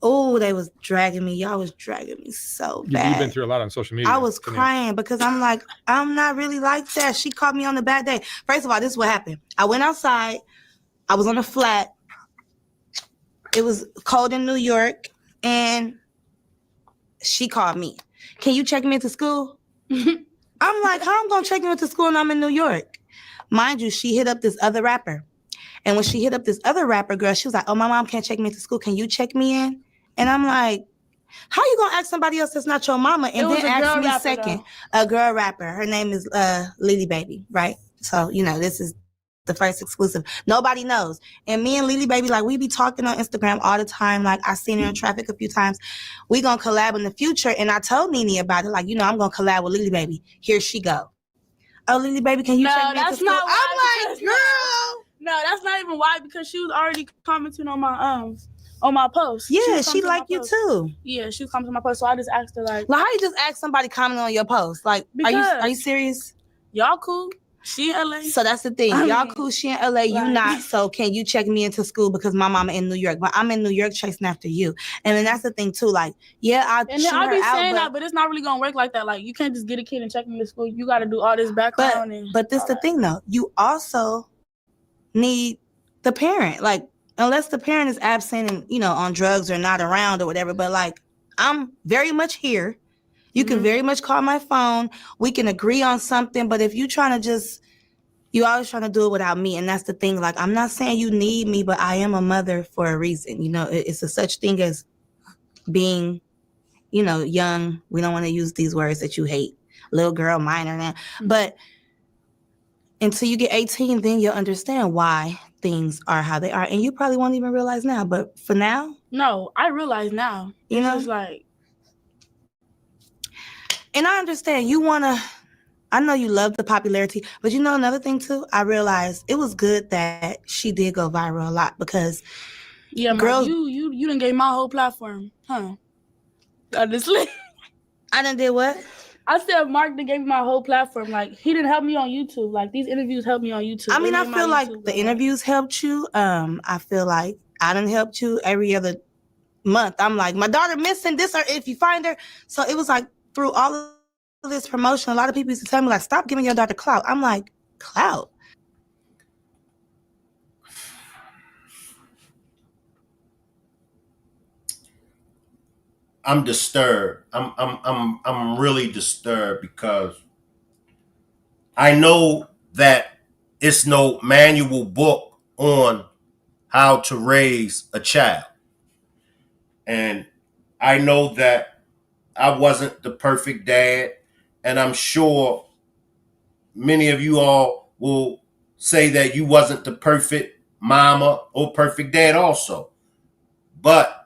oh, they was dragging me. Y'all was dragging me so bad. You've been through a lot on social media. I was crying because I'm like, I'm not really like that. She caught me on a bad day. First of all, this is what happened. I went outside. I was on a flat. It was cold in New York. And she called me. Can you check me into school? I'm like, how I'm going to check you into school and I'm in New York? Mind you, she hit up this other rapper. And when she hit up this other rapper girl, she was like, oh, my mom can't check me into school. Can you check me in? And I'm like, how you going to ask somebody else that's not your mama? And then ask me second. A girl rapper. Her name is Lily Baby, right? So, this is the first exclusive. Nobody knows. And me and Lily Baby, like, we be talking on Instagram all the time. Like, I seen her in traffic a few times. We going to collab in the future. And I told Nene about it. Like, I'm going to collab with Lily Baby. Here she go. Oh, Lily Baby, can you check me into school? I'm like, girl. No, that's not even why, because she was already commenting on my post. Yeah, she liked you too. Yeah, she was commenting on my post. So I just asked her, like, how you just ask somebody commenting on your post? Like, are you serious? Y'all cool? She in LA. So that's the thing. Y'all cool, she in LA, you not. So can you check me into school because my mama in New York? But I'm in New York chasing after you. And then that's the thing too. Like, yeah, I'll and then I be saying that, but it's not really gonna work like that. Like, you can't just get a kid and check me to school. You gotta do all this background. But this the thing though. You also need the parent. Like, unless the parent is absent and, on drugs or not around or whatever. But like, I'm very much here. You can very much call my phone. We can agree on something. But if you always trying to do it without me. And that's the thing. Like, I'm not saying you need me, but I am a mother for a reason. It's a such thing as being, young. We don't want to use these words that you hate. Little girl, minor now. But until you get 18, then you'll understand why things are how they are. And you probably won't even realize now. But for now, No, I realize now. You know? Just like, and I understand you want to, I know you love the popularity, but you know another thing too? I realized it was good that she did go viral a lot because yeah, girls, Mark, you done gave my whole platform, huh? Honestly. I done did what? I said Mark done gave me my whole platform. Like, he didn't help me on YouTube. Like, these interviews helped me on YouTube. I mean, I feel like the interviews helped you. I feel like I done helped you every other month. I'm like, my daughter missing this, or if you find her. So it was like through all of this promotion, a lot of people used to tell me like, stop giving your daughter clout. I'm like, clout? I'm disturbed. I'm really disturbed because I know that it's no manual book on how to raise a child. And I know that I wasn't the perfect dad, and I'm sure many of you all will say that you wasn't the perfect mama or perfect dad also. But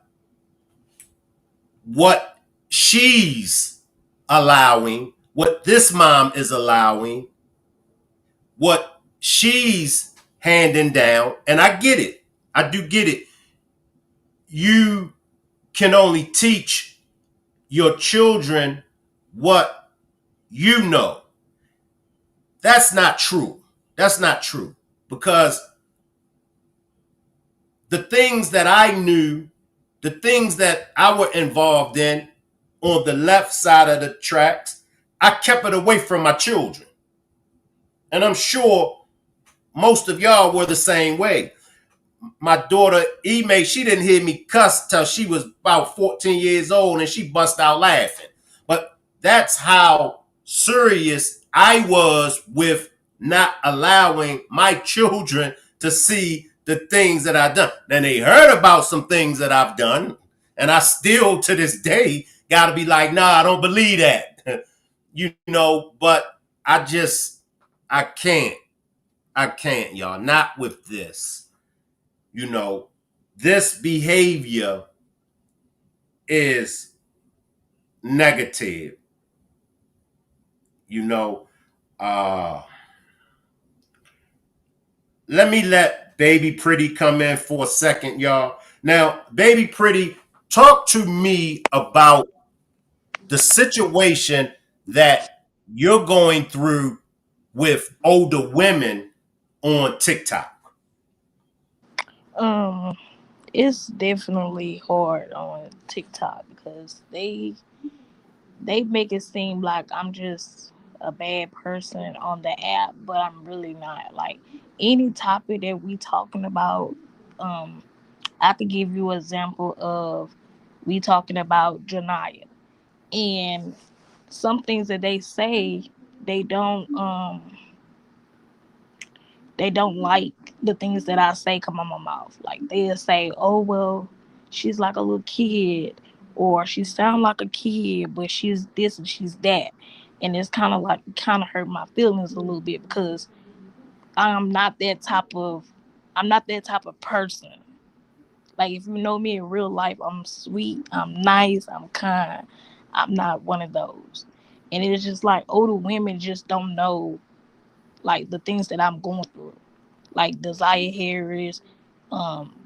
what she's allowing, what this mom is allowing, what she's handing down, and I get it. I do get it. You can only teach your children what you know. That's not true. That's not true. Because the things that I knew, the things that I were involved in on the left side of the tracks, I kept it away from my children. And I'm sure most of y'all were the same way. My daughter, Ime, she didn't hear me cuss till she was about 14 years old and she bust out laughing. But that's how serious I was with not allowing my children to see the things that I've done. Then they heard about some things that I've done, and I still to this day got to be like, nah, I don't believe that. You know, but I can't, y'all, not with this. You know, this behavior is negative. You know, let Baby Pretty come in for a second, y'all. Now, Baby Pretty, talk to me about the situation that you're going through with older women on TikTok. It's definitely hard on TikTok because they make it seem like I'm just a bad person on the app, but I'm really not. Like any topic that we talking about, um, I could give you an example of we talking about Janiyah and some things that they say they don't they don't like the things that I say come on my mouth. Like they'll say, "Oh well, she's like a little kid," or "She sound like a kid, but she's this and she's that," and it's kind of hurt my feelings a little bit because I'm not that type of I'm not that type of person. Like if you know me in real life, I'm sweet, I'm nice, I'm kind. I'm not one of those. And it's just like older women just don't know like the things that I'm going through. Like Naziah Harris,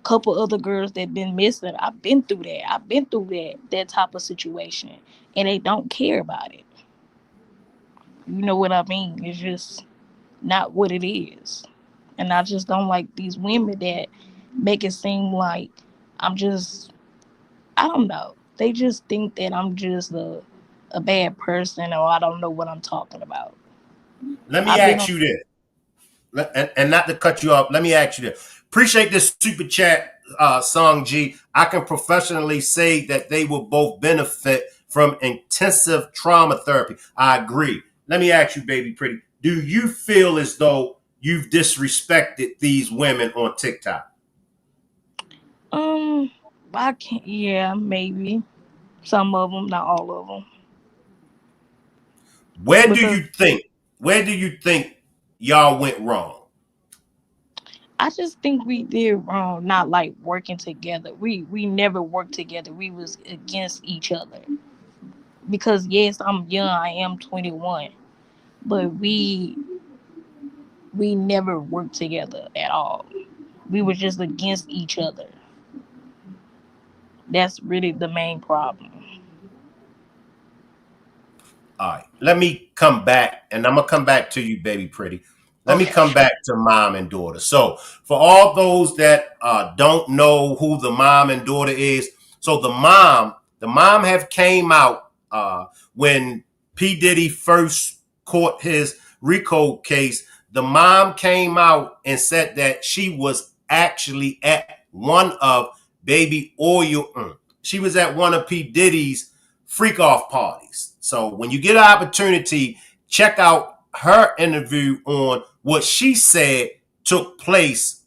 couple other girls that been missing. I've been through that. I've been through that type of situation, and they don't care about it. You know what I mean? It's just not what it is, and I just don't like these women that make it seem like I'm just. I don't know. They just think that I'm just a bad person, or I don't know what I'm talking about. Let me I've been ask on. you this. And not to cut you off, let me ask you this. Appreciate this super chat, Song G. I can professionally say that they will both benefit from intensive trauma therapy. I agree. Let me ask you, Baby Pretty, do you feel as though you've disrespected these women on TikTok? Um, I can't. Yeah, maybe some of them, not all of them. Where do Because you think y'all went wrong? I just think we did wrong not like working together. We never worked together. We was against each other. Because yes, I'm young. I am 21, but we never worked together at all. We were just against each other. That's really the main problem. All right, let me come back, and I'm gonna come back to you, baby pretty. Let me come back to mom and daughter. So for all those that don't know who the mom and daughter is, so the mom have came out when P. Diddy first caught his RICO case. The mom came out and said that she was actually at one of Baby Oil. She was at one of P. Diddy's freak off parties. So when you get an opportunity, check out her interview on what she said took place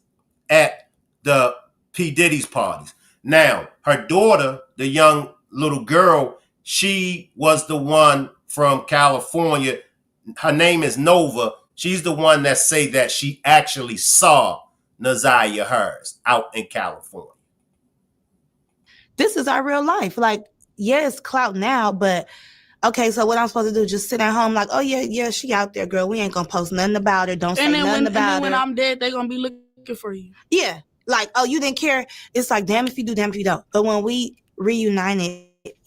at the P. Diddy's parties. Now, her daughter, the young little girl, she was the one from California. Her name is Nova. She's the one that say that she actually saw Naziah Harris out in California. This is our real life. Like, yes, clout now, but okay, so what I'm supposed to do? Just sit at home like, oh yeah, she out there, girl. We ain't gonna post nothing about her. Don't say nothing about her. And then when I'm dead, they gonna be looking for you. Yeah, like, oh, you didn't care. It's like, damn if you do, damn if you don't. But when we reunited,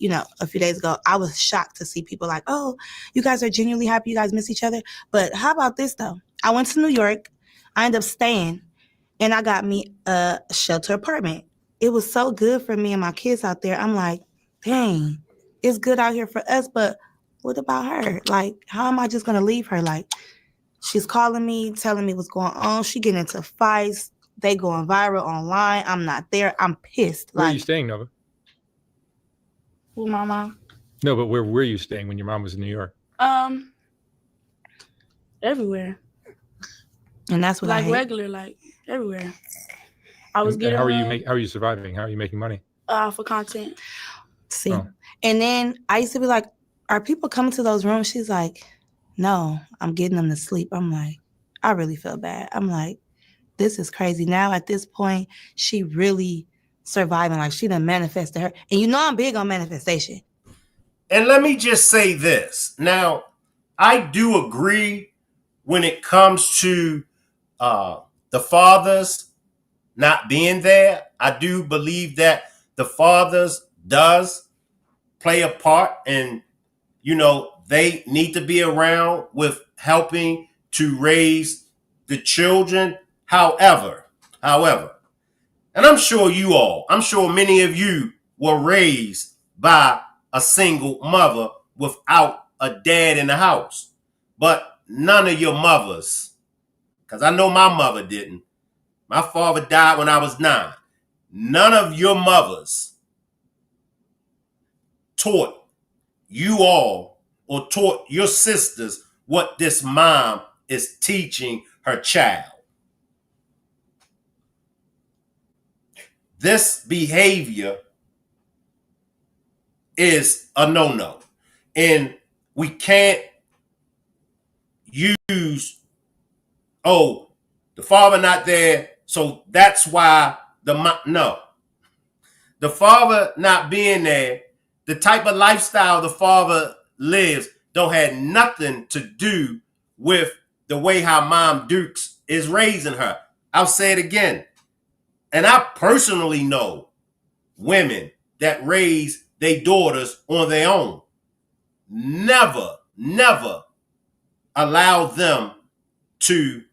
a few days ago, I was shocked to see people like, oh, you guys are genuinely happy. You guys miss each other. But how about this though? I went to New York. I ended up staying, and I got me a shelter apartment. It was so good for me and my kids out there. I'm like, dang, it's good out here for us, but what about her? Like, how am I just going to leave her? Like, she's calling me, telling me what's going on. She getting into fights. They going viral online. I'm not there. I'm pissed. Where are you staying, Nova? With my mom. No, but where were you staying when your mom was in New York? Everywhere. And that's what like I hate. Regular, like everywhere. I was getting. How are you surviving? How are you making money? For content. See, and then I used to be like, "Are people coming to those rooms?" She's like, "No, I'm getting them to sleep." I'm like, I really feel bad. I'm like, this is crazy. Now at this point, she really surviving. Like she done manifested her, and I'm big on manifestation. And let me just say this. Now, I do agree when it comes to the fathers not being there. I do believe that the fathers does play a part, and they need to be around with helping to raise the children. However, and I'm sure many of you were raised by a single mother without a dad in the house. But none of your mothers, because I know my mother didn't. My father died when I was 9. None of your mothers taught you all or taught your sisters what this mom is teaching her child. This behavior is a no-no. And we can't use, the father not there, so that's why no. The father not being there, the type of lifestyle the father lives don't have nothing to do with the way how Mom Dukes is raising her. I'll say it again. And I personally know women that raise their daughters on their own. Never allow them to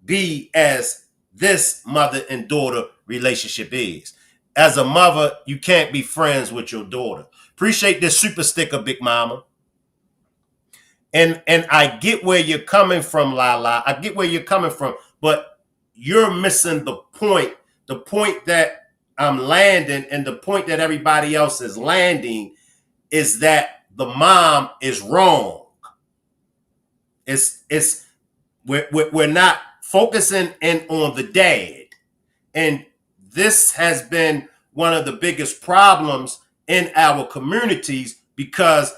be as this mother and daughter relationship is. As a mother, you can't be friends with your daughter. Appreciate this super sticker, Big Mama. And I get where you're coming from, Lala. I get where you're coming from, but you're missing the point that I'm landing, and the point that everybody else is landing is that the mom is wrong. We're not focusing in on the dad. And this has been one of the biggest problems in our communities, because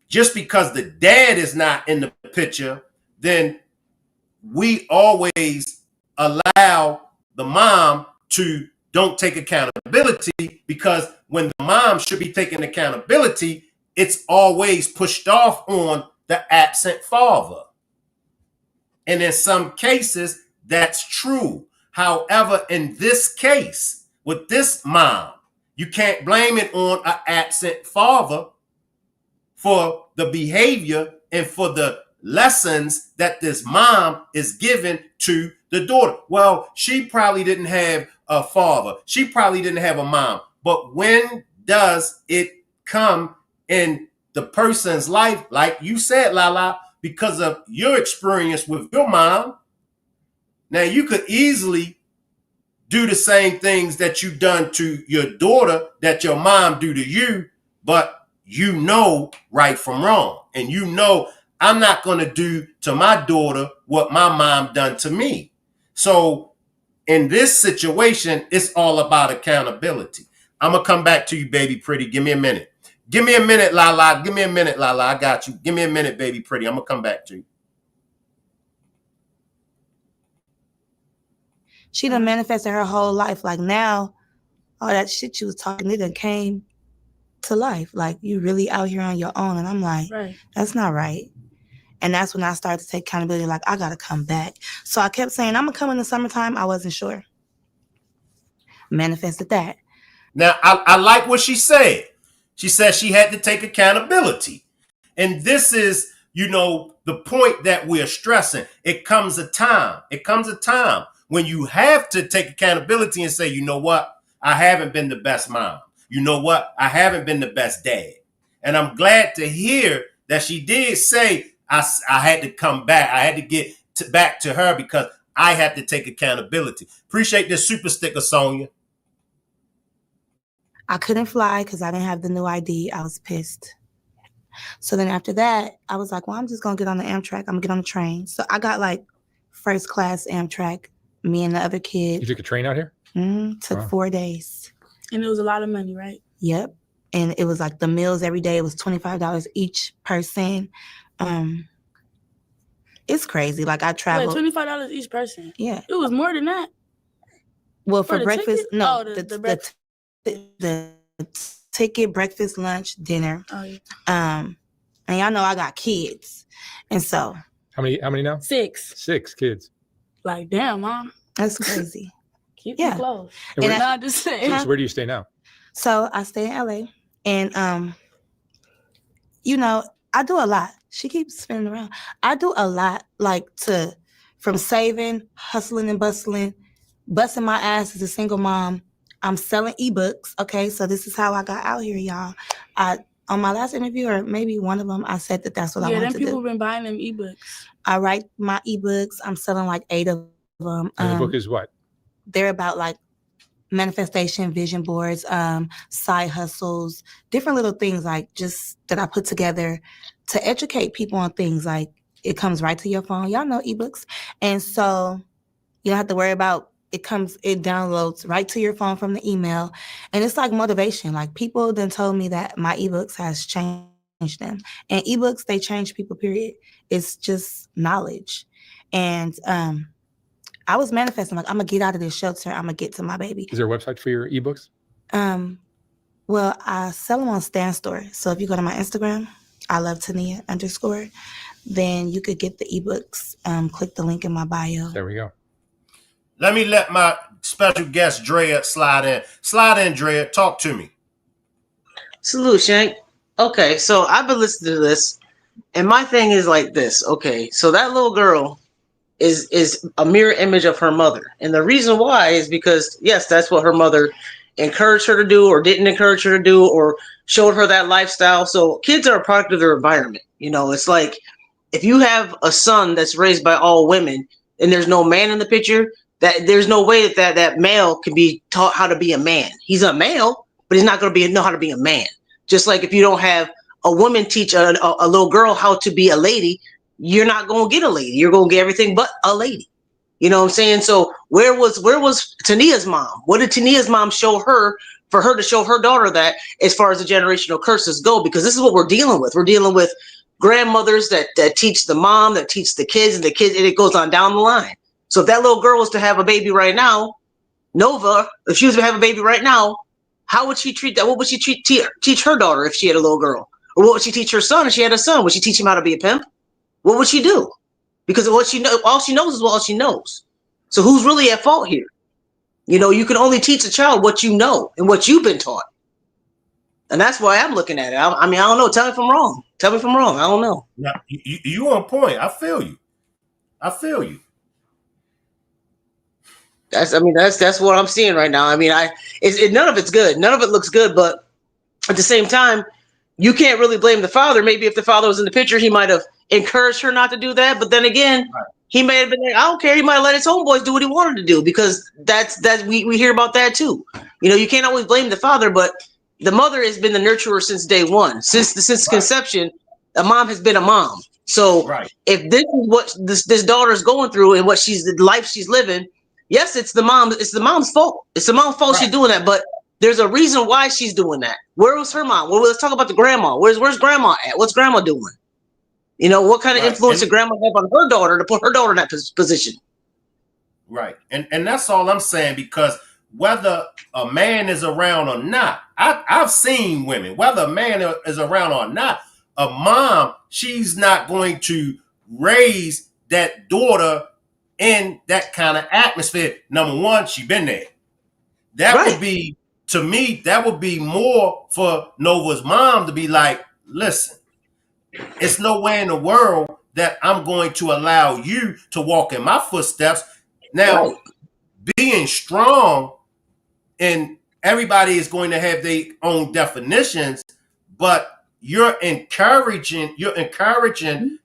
just because the dad is not in the picture, then we always allow the mom to don't take accountability, because when the mom should be taking accountability, it's always pushed off on the absent father. And in some cases, that's true. However, in this case, with this mom, you can't blame it on an absent father for the behavior and for the lessons that this mom is giving to the daughter. Well, she probably didn't have a father. She probably didn't have a mom. But when does it come in the person's life, like you said, Lala, because of your experience with your mom? Now, you could easily do the same things that you've done to your daughter that your mom do to you, but you know right from wrong. And you know I'm not going to do to my daughter what my mom done to me. So in this situation, it's all about accountability. I'm going to come back to you, baby pretty. Give me a minute. Give me a minute, Lala. Give me a minute, Lala. I got you. Give me a minute, baby pretty. I'm going to come back to you. She done manifested her whole life. Like now, all that shit you was talking, it done came to life. Like you really out here on your own. And I'm like, right. That's not right. And that's when I started to take accountability. Like, I got to come back. So I kept saying, I'm going to come in the summertime. I wasn't sure. Manifested that. Now, I like what she said. She said she had to take accountability. And this is, you know, the point that we're stressing. It comes a time. It comes a time when you have to take accountability and say, you know what? I haven't been the best mom. You know what? I haven't been the best dad. And I'm glad to hear that she did say, I had to come back. I had to get back to her because I had to take accountability. Appreciate this super sticker, Sonia. I couldn't fly because I didn't have the new ID. I was pissed. So then after that, I was like, well, I'm just going to get on the Amtrak. I'm going to get on the train. So I got like first class Amtrak, me and the other kid. You took a train out here? Took 4 days. And it was a lot of money, right? Yep. And it was like the meals every day. It was $25 each person. It's crazy. Like I traveled. Wait, $25 each person? Yeah. It was more than that. Well, for breakfast, ticket? no. Oh, the ticket, breakfast, lunch, dinner. Oh, yeah. And y'all know I got kids. And so. How many now? 6. 6 kids. Like, damn, Mom. That's crazy. Keep it close. And And I'm just saying. So where do you stay now? So I stay in LA. And, you know, I do a lot. She keeps spinning around. I do a lot, like from saving, hustling and bustling, busting my ass as a single mom. I'm selling ebooks. Okay, so this is how I got out here, y'all. On my last interview, or maybe one of them, I said that's what I want to do. Yeah, them people been buying them ebooks. I write my ebooks. I'm selling like 8 of them. And the book is what? They're about like manifestation, vision boards, side hustles, different little things like just that I put together to educate people on things. Like it comes right to your phone. Y'all know ebooks. And so you don't have to worry about it downloads right to your phone from the email. And it's like motivation. Like people then told me that my ebooks has changed them. And ebooks, they change people, period. It's just knowledge. And I was manifesting, like, I'm going to get out of this shelter. I'm going to get to my baby. Is there a website for your ebooks? Well, I sell them on Stan Store. So if you go to my Instagram, I love Tania _ then you could get the ebooks. Click the link in my bio. There we go. Let me let my special guest, Drea, slide in. Slide in, Drea. Talk to me. Salute, Shank. Okay, so I've been listening to this, and my thing is like this. Okay, so that little girl is a mirror image of her mother. And the reason why is because, yes, that's what her mother encouraged her to do or didn't encourage her to do or showed her that lifestyle. So kids are a product of their environment. You know, it's like if you have a son that's raised by all women and there's no man in the picture, that there's no way that male can be taught how to be a man. He's a male, but he's not going to know how to be a man. Just like if you don't have a woman teach a little girl how to be a lady, you're not going to get a lady. You're going to get everything but a lady. You know what I'm saying? So where was Tania's mom? What did Tania's mom show her for her to show her daughter that as far as the generational curses go? Because this is what we're dealing with. We're dealing with grandmothers that teach the mom, that teach the kids, and it goes on down the line. So if that little girl was to have a baby right now, Nova, if she was to have a baby right now, how would she treat that? What would she teach her daughter if she had a little girl? Or what would she teach her son if she had a son? Would she teach him how to be a pimp? What would she do? Because of what she know, all she knows is what she knows. So who's really at fault here? You know, you can only teach a child what you know and what you've been taught. And that's why I'm looking at it. I mean, I don't know. Tell me if I'm wrong. Tell me if I'm wrong. I don't know. Now, you on point. I feel you. I feel you. That's what I'm seeing right now. I mean, none of it's good. None of it looks good. But at the same time, you can't really blame the father. Maybe if the father was in the picture, he might have encouraged her not to do that. But then again, he may have been like, I don't care. He might have let his homeboys do what he wanted to do, because we hear about that too. You know, you can't always blame the father, but the mother has been the nurturer since day one. Since conception, a mom has been a mom. So if this is what this daughter is going through and the life she's living, yes, it's the mom's fault. It's the mom's fault she's doing that, but there's a reason why she's doing that. Where was her mom? Well, let's talk about the grandma. Where's grandma at? What's grandma doing? You know, what kind of influence did grandma have on her daughter to put her daughter in that position? Right. And that's all I'm saying, because whether a man is around or not, I've seen women, whether a man is around or not, a mom, she's not going to raise that daughter in that kind of atmosphere. Number one, she been there. That would be, to me, that would be more for Nova's mom to be like, listen, it's no way in the world that I'm going to allow you to walk in my footsteps. Now, being strong, and everybody is going to have their own definitions, but you're encouraging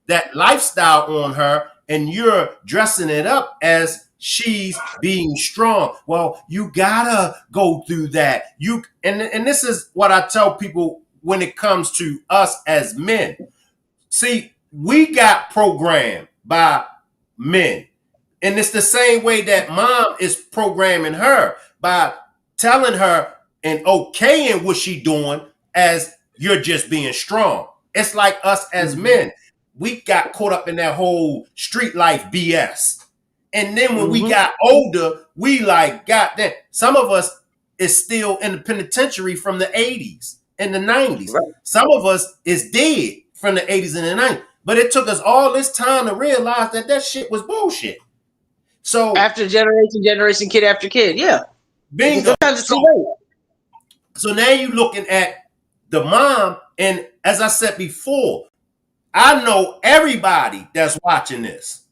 that lifestyle on her, and you're dressing it up as she's being strong. Well, you gotta go through that. And this is what I tell people when it comes to us as men. See, we got programmed by men. And it's the same way that mom is programming her by telling her and okaying what she's doing as you're just being strong. It's like us as men. We got caught up in that whole street life BS. And then when we got older, we like, goddamn, some of us is still in the penitentiary from the 80s and the 90s. Some of us is dead from the 80s and the 90s. But it took us all this time to realize that shit was bullshit. So after generation, kid after kid, yeah. Bingo. So now you're looking at the mom, and as I said before, I know everybody that's watching this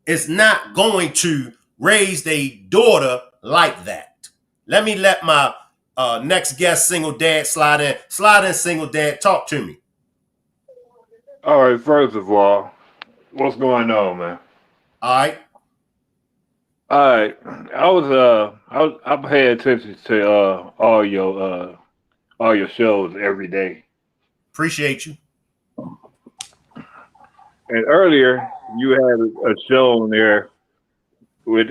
is not going to raise their daughter like that. Let me let my next guest, single dad, slide in. Slide in, single dad. Talk to me. All right. First of all, what's going on, man? All right. I pay attention to all your shows every day. Appreciate you. And earlier you had a show on there with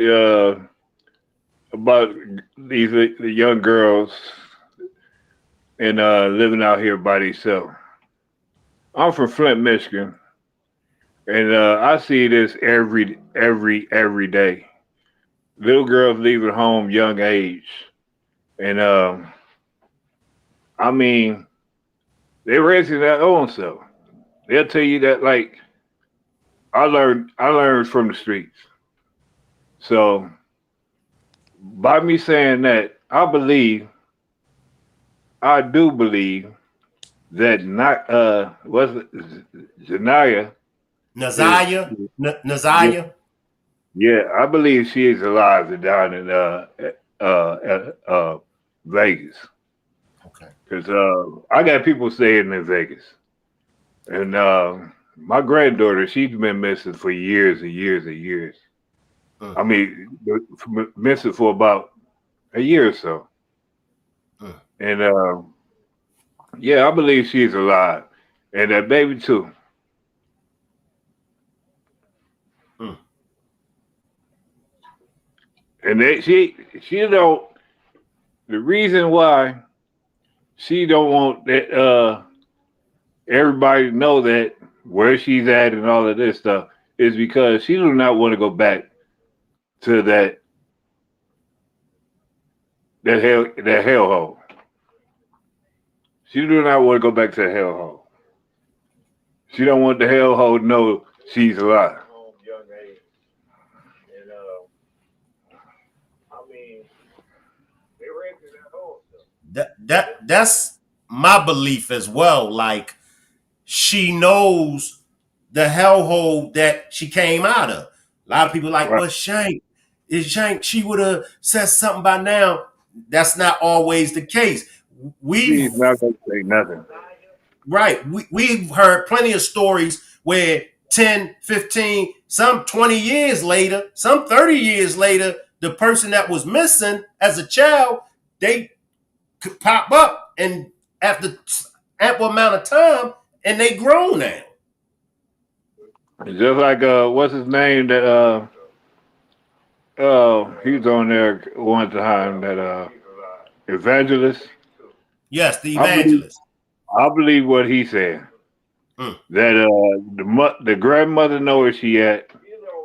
about the young girls and living out here by themselves. I'm from Flint, Michigan, and I see this every day. Little girls leaving home young age, and I mean, they're raising their own self. They'll tell you that, like, I learned from the streets. So by me saying that, I do believe that Naziyah. Yeah, I believe she is alive and down in Vegas. Okay. Because I got people staying in Vegas. And my granddaughter, she's been missing for years and years and years. I mean, missing for about a year or so. And yeah, I believe she's alive. And that baby too. And she don't. The reason why she don't want that everybody to know that where she's at and all of this stuff is because she do not want to go back to that hellhole. She do not want to go back to the hellhole. She don't want the hellhole to know she's alive. That's my belief as well. Like, she knows the hellhole that she came out of. A lot of people like, well, Shank, she would have said something by now. That's not always the case. She's not gonna say nothing. Right. We've heard plenty of stories where 10, 15, some 20 years later, some 30 years later, the person that was missing as a child, they could pop up and after ample amount of time, and they grown now. Just like what's his name that he was on there one time, that evangelist. Yes, the evangelist. I believe what he said. That the grandmother know where she at,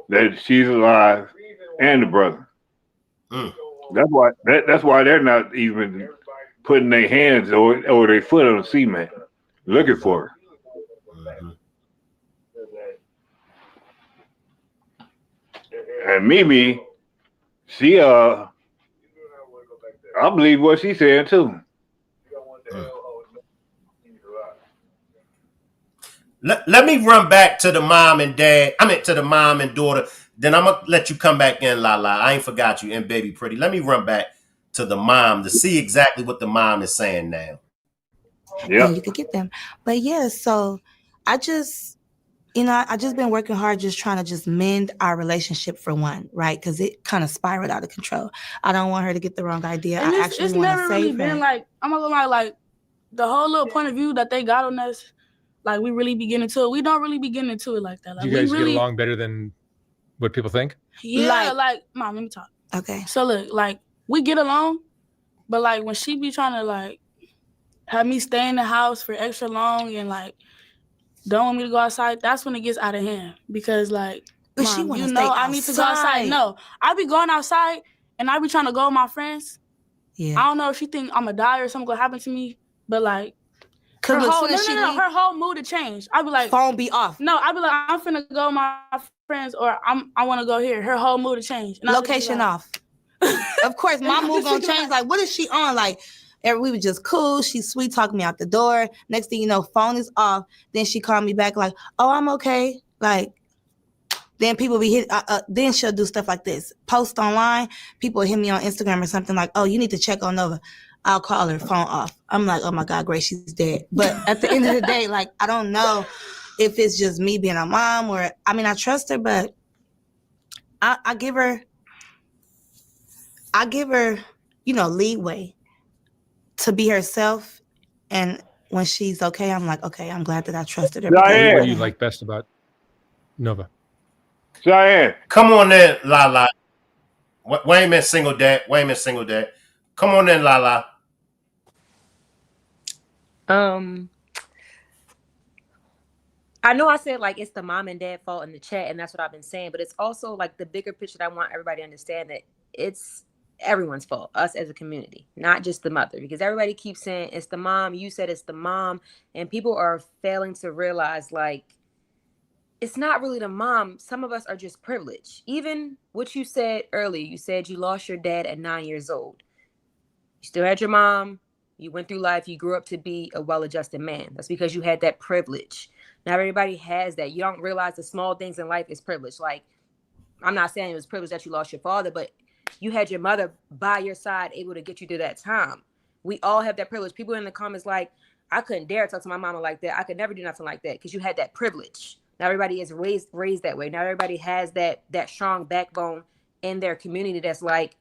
that she's alive, and the brother. That's why they're not even putting their hands or their foot on the cement looking for her. And Mimi, she I believe what she's saying too. Let me run back to the mom and dad. I mean, to the mom and daughter. Then I'm gonna let you come back in, Lala. I ain't forgot you, and baby pretty. Let me run back to the mom to see exactly what the mom is saying now. Yeah, you could get them. But yeah, so I just been working hard, just trying to just mend our relationship for one, right? Because it kind of spiraled out of control. I don't want her to get the wrong idea. And I actually it's want never to really save been her. like, I'm not gonna lie, like the whole little point of view that they got on us, like we really be getting into it. We don't really be getting into it like that. Like, Do you guys we really get along better than what people think? Yeah, like mom, let me talk. Okay. So look, like we get along, but like when she be trying to like have me stay in the house for extra long and like don't want me to go outside, that's when it gets out of hand. Because like, but she mom, wanna you know stay I need to go outside. outside. No, I be going outside and I be trying to go with my friends. Yeah. I don't know if she think I'm gonna die or something gonna happen to me, but like Cause her look, whole, soon as she leave, her whole mood to change. I be like, phone be off. No, I be like, I'm finna go with my friends, or I want to go here. Her whole mood to change. And Location off. Of course, my mood gonna change. Like, what is she on? Like, we were just cool. She sweet talked me out the door. Next thing you know, phone is off. Then she called me back like, "Oh, I'm okay." Like, then people be hit. Then she'll do stuff like this. Post online. People hit me on Instagram or something like, "Oh, you need to check on Nova." I'll call her, phone off. I'm like, "Oh my God, Grace, she's dead." But at the end of the day, like, I don't know if it's just me being a mom or, I mean, I trust her, but I give her, leeway to be herself. And when she's okay, I'm like, okay, I'm glad that I trusted her. What do you like best about Nova? Cheyenne. Come on in, Lala. Wait a minute, single dad. Come on in, Lala. I know I said like it's the mom and dad fault in the chat, and that's what I've been saying, but it's also like the bigger picture that I want everybody to understand, that it's everyone's fault, us as a community, not just the mother, because everybody keeps saying it's the mom, you said it's the mom, and people are failing to realize like it's not really the mom. Some of us are just privileged. Even what you said earlier, you said you lost your dad at 9 years old. You still had your mom. You went through life. You grew up to be a well-adjusted man. That's because you had that privilege. Not everybody has that. You don't realize the small things in life is privilege. Like, I'm not saying it was privilege that you lost your father, but you had your mother by your side able to get you through that time. We all have that privilege. People in the comments like, I couldn't dare talk to my mama like that. I could never do nothing like that, because you had that privilege. Not everybody is raised that way. Not everybody has that strong backbone in their community that's like,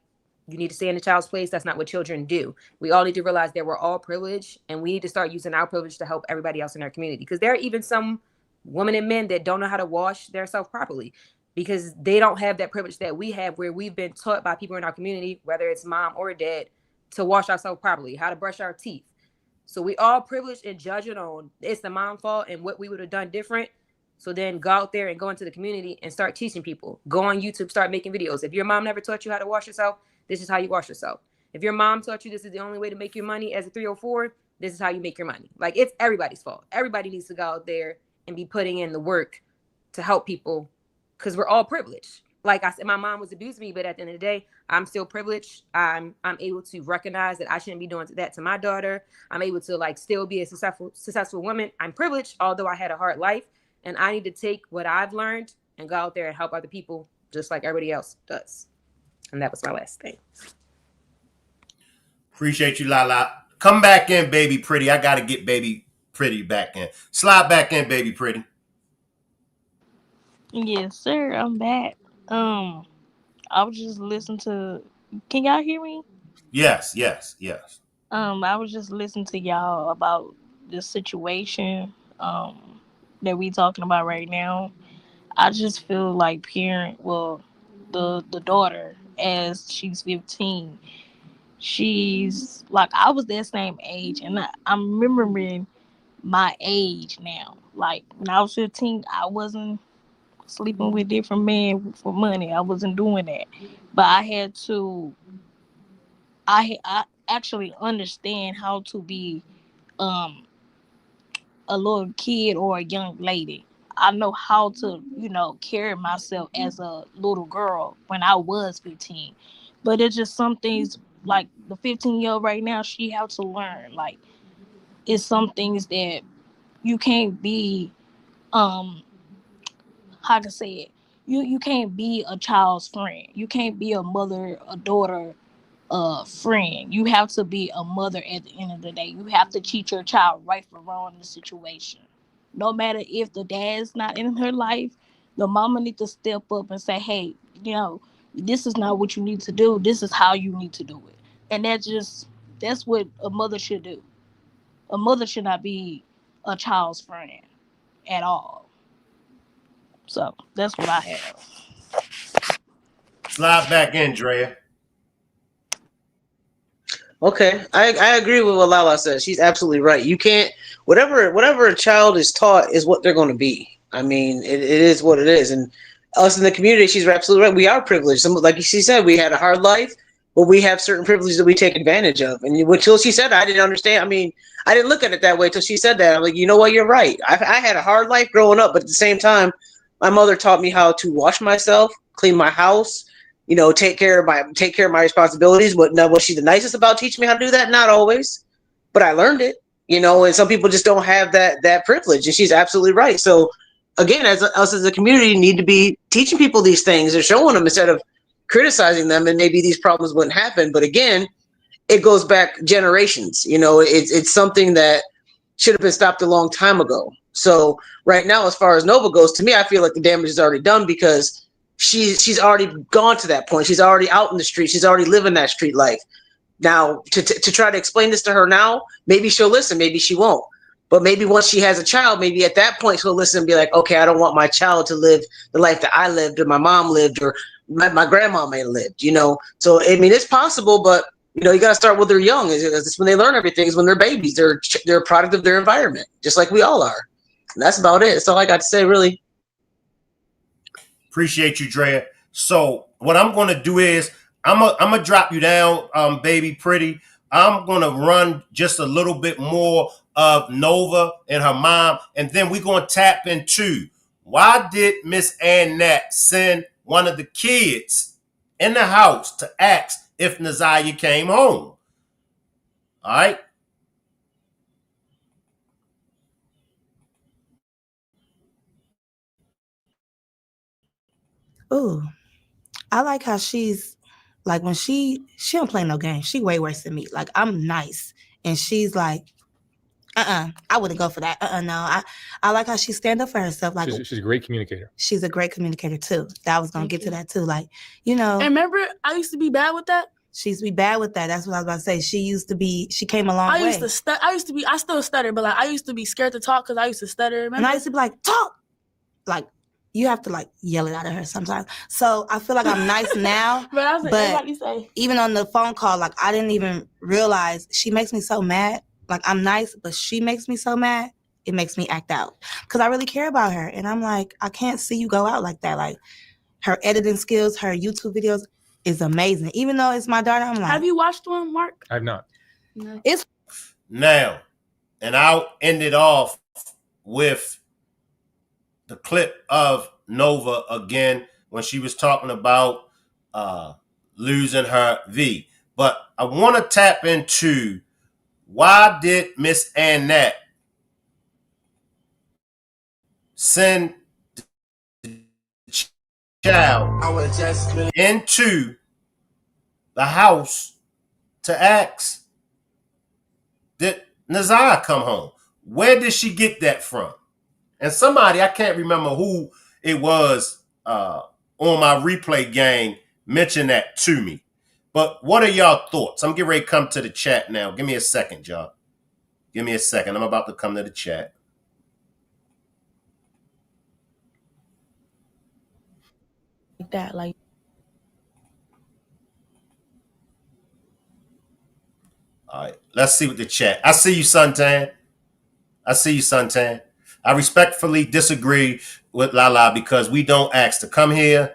you need to stay in the child's place. That's not what children do. We all need to realize that we're all privileged, and we need to start using our privilege to help everybody else in our community. Because there are even some women and men that don't know how to wash themselves properly, because they don't have that privilege that we have, where we've been taught by people in our community, whether it's mom or dad, to wash ourselves properly, how to brush our teeth. So we all privileged and judge it on it's the mom's fault and what we would have done different. So then go out there and go into the community and start teaching people. Go on YouTube, start making videos. If your mom never taught you how to wash yourself, this is how you wash yourself. If your mom taught you this is the only way to make your money as a 304, this is how you make your money. Like, it's everybody's fault. Everybody needs to go out there and be putting in the work to help people, because we're all privileged. Like I said, my mom was abusing me, but at the end of the day, I'm still privileged. I'm able to recognize that I shouldn't be doing that to my daughter. I'm able to like still be a successful woman. I'm privileged, although I had a hard life, and I need to take what I've learned and go out there and help other people just like everybody else does. And that was my last thing. Appreciate you, Lala. Come back in, baby pretty. I got to get baby pretty back in. Slide back in, baby pretty. Yes, sir. I'm back. I was just listening to. Can y'all hear me? Yes. I was just listening to y'all about the situation that we talking about right now. I just feel like the daughter, as she's 15, she's like, I was that same age, and I'm remembering my age now. Like when I was 15, I wasn't sleeping with different men for money. I wasn't doing that, but I actually understand how to be a little kid or a young lady. I know how to, carry myself as a little girl when I was 15. But it's just some things like the 15-year-old right now, she have to learn. Like, it's some things that you can't be, how can I say it? You can't be a child's friend. You can't be a mother, a daughter, friend. You have to be a mother at the end of the day. You have to teach your child right from wrong in the situation. No matter if the dad's not in her life, the mama needs to step up and say, hey, this is not what you need to do. This is how you need to do it. And that's what a mother should do. A mother should not be a child's friend at all. So that's what I have. Slide back in, Drea. Okay, I agree with what Lala says. She's absolutely right. You can't whatever a child is taught is what they're going to be. I mean, it is what it is. And us in the community, she's absolutely right. We are privileged. Like she said, we had a hard life, but we have certain privileges that we take advantage of. And until she said, I didn't understand. I mean, I didn't look at it that way until she said that. I'm like, you know what? You're right. I had a hard life growing up, but at the same time, my mother taught me how to wash myself, clean my house, take care of my responsibilities. But now, was she the nicest about teaching me how to do that? Not always, but I learned it. And some people just don't have that privilege. And she's absolutely right. So again, us as a community need to be teaching people these things and showing them instead of criticizing them. And maybe these problems wouldn't happen. But again, it goes back generations. It's something that should have been stopped a long time ago. So right now, as far as Nova goes, to me, I feel like the damage is already done because she's already gone to that point. She's already out in the street. She's already living that street life. Now, to try to explain this to her now, maybe she'll listen, maybe she won't. But maybe once she has a child, maybe at that point she'll listen and be like, okay, I don't want my child to live the life that I lived or my mom lived or my grandma may have lived, So, I mean, it's possible, but, you got to start when they're young. It's when they learn everything is when they're babies. They're a product of their environment, just like we all are. And that's about it. That's all I got to say, really. Appreciate you, Drea. So what I'm going to do is I'm gonna drop you down, baby pretty. I'm going to run just a little bit more of Nova and her mom, and then we're going to tap into why did Miss Annette send one of the kids in the house to ask if Naziyah came home? All right. Ooh, I like how she's like when she don't play no games. She way worse than me. Like I'm nice, and she's like, I wouldn't go for that. No. I like how she stand up for herself. Like she's a great communicator. She's a great communicator too. I was gonna get to that too. Like And remember, I used to be bad with that. She used to be bad with that. That's what I was about to say. She came a long way. I still stutter, but like I used to be scared to talk because I used to stutter. Remember? And I used to be like, talk. Like you have to like yell it out of her sometimes. So I feel like I'm nice now. But I was like, everybody say. Even on the phone call, like I didn't even realize she makes me so mad. Like I'm nice, but she makes me so mad. it makes me act out because I really care about her. And I'm like, I can't see you go out like that. Like, her editing skills, her YouTube videos is amazing. Even though it's my daughter, I'm like, have you watched one, Mark? I've not. No. It's now, and I'll end it off with the clip of Nova again when she was talking about losing her V. But I want to tap into, why did Miss Annette send the child into the house to ask, did Naziah come home? Where did she get that from? And somebody, I can't remember who it was on my replay game, mentioned that to me. But what are y'all thoughts? I'm getting ready to come to the chat now. Give me a second, y'all. Give me a second. I'm about to come to the chat. That, like, all right, let's see what the chat. I see you, Suntan. I see you, Suntan. I respectfully disagree with Lala because we don't ask to come here.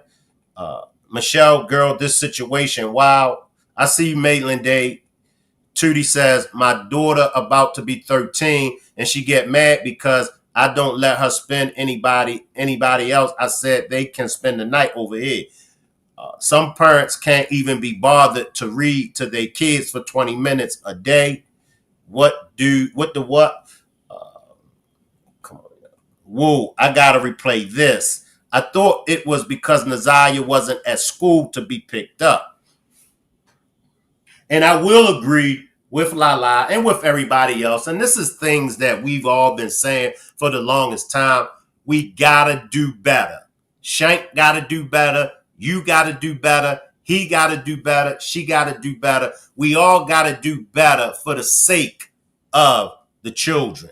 Michelle, girl, this situation, wow. I see you, Maitland Day. Tootie says, my daughter about to be 13 and she get mad because I don't let her spend anybody else. I said they can spend the night over here. Some parents can't even be bothered to read to their kids for 20 minutes a day. What? Come on. Whoa, I gotta replay this. I thought it was because Naziyah wasn't at school to be picked up. And I will agree with Lala and with everybody else. And this is things that we've all been saying for the longest time. We gotta do better. Shank gotta do better. You gotta do better. He gotta do better. She gotta do better. We all gotta do better for the sake of the children.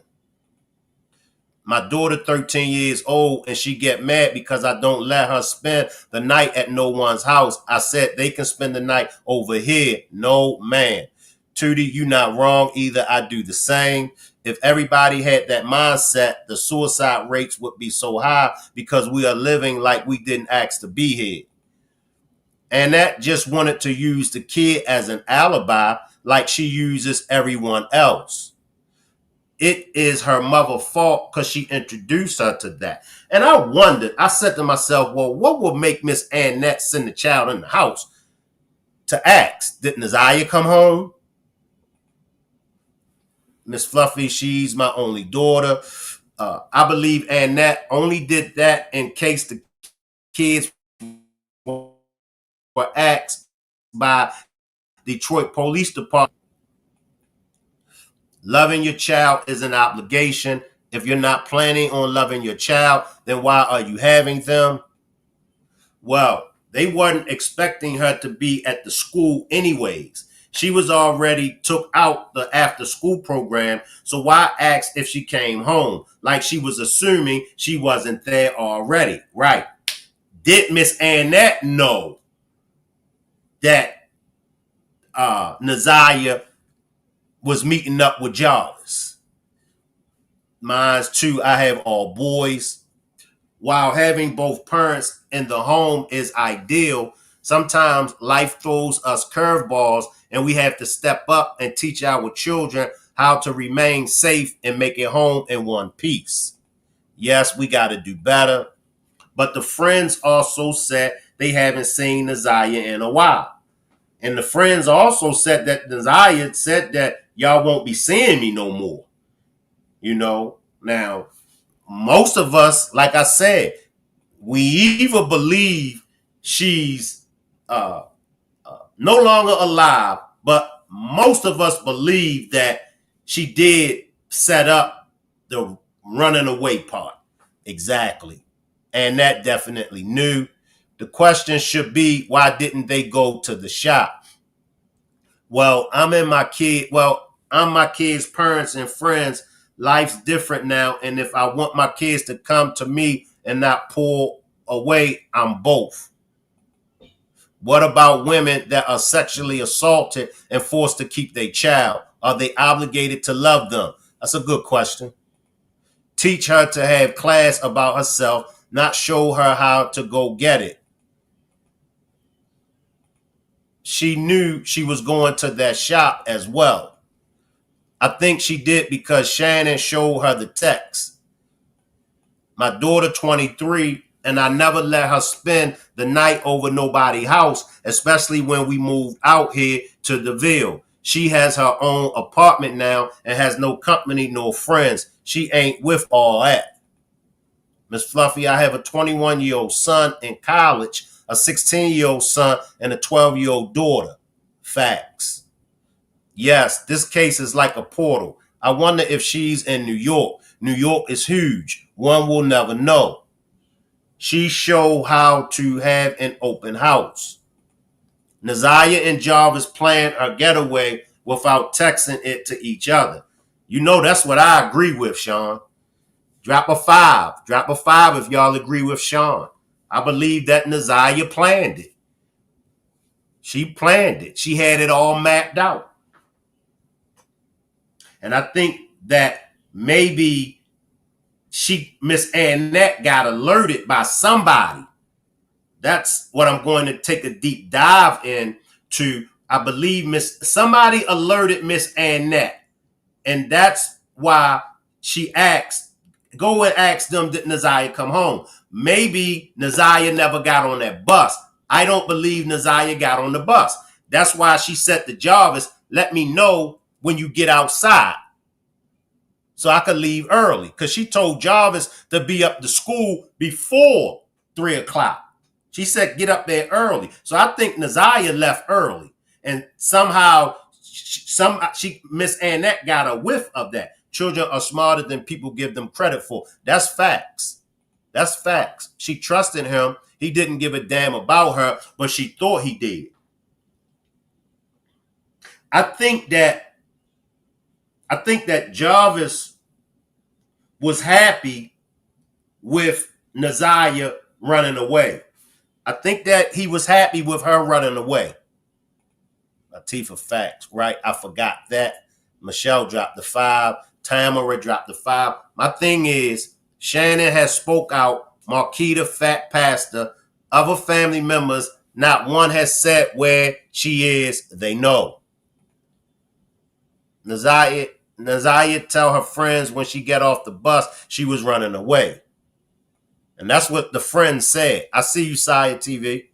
My daughter, 13 years old, and she get mad because I don't let her spend the night at no one's house. I said they can spend the night over here. No, man. Tootie, you not wrong either. I do the same. If everybody had that mindset, the suicide rates would be so high because we are living like we didn't ask to be here. Annette just wanted to use the kid as an alibi like she uses everyone else. It is her mother's fault because she introduced her to that. And I wondered, I said to myself, well, what would make Miss Annette send the child in the house to ask? Did Naziyah come home? Miss Fluffy, she's my only daughter. I believe Annette only did that in case the kids were asked by Detroit Police Department. Loving your child is an obligation. If you're not planning on loving your child, then why are you having them? Well, they weren't expecting her to be at the school anyways. She was already took out the after school program. So why ask if she came home? Like she was assuming she wasn't there already. Right. Did Miss Annette know that Naziyah was meeting up with Jarvis? Mine's too. I have all boys. While having both parents in the home is ideal, sometimes life throws us curveballs and we have to step up and teach our children how to remain safe and make it home in one piece. Yes, we got to do better. But the friends also said they haven't seen Naziyah in a while. And the friends also said that Naziyah said that y'all won't be seeing me no more. You know, now, most of us, like I said, we either believe she's no longer alive, but most of us believe that she did set up the running away part. Exactly. And that definitely knew. The question should be, why didn't they go to the shop? Well, I'm my kids' parents and friends. Life's different now. And if I want my kids to come to me and not pull away, I'm both. What about women that are sexually assaulted and forced to keep their child? Are they obligated to love them? That's a good question. teach her to have class about herself, not show her how to go get it. She knew she was going to that shop as well. I think she did because Shannon showed her the text. My daughter 23, and I never let her spend the night over nobody's house, especially when we moved out here to the Ville. She has her own apartment now and has no company, no friends. She ain't with all that. Miss Fluffy, I have a 21-year-old son in college, a 16-year-old son, and a 12-year-old daughter. Facts. Yes, this case is like a portal. I wonder if she's in New York. New York is huge. One will never know. She showed how to have an open house. Naziah and Jarvis planned a getaway without texting it to each other. You know, that's what I agree with, Sean. Drop a 5. Drop a 5 if y'all agree with Sean. I believe that Naziah planned it. She planned it. She had it all mapped out. And I think that maybe Miss Annette got alerted by somebody. That's what I'm going to take a deep dive into. I believe somebody alerted Miss Annette. And that's why she asked, go and ask them, did Naziah come home? Maybe Naziah never got on that bus. I don't believe Naziah got on the bus. That's why she said to Jarvis, let me know when you get outside so I could leave early. Because she told Jarvis to be up to school before 3 o'clock. She said, get up there early. So I think Naziah left early. And somehow Miss Annette got a whiff of that. Children are smarter than people give them credit for. That's facts. That's facts. She trusted him. He didn't give a damn about her, but she thought he did. I think that Jarvis was happy with Naziah running away. I think that he was happy with her running away. Latifah facts, right? I forgot that. Michelle dropped the 5. Tamara dropped the 5. My thing is, Shannon has spoke out. Marquita, Fat Pastor, other family members, not one has said where she is. They know. Naziah tell her friends when she get off the bus, she was running away. And that's what the friend said. I see you, Sire TV.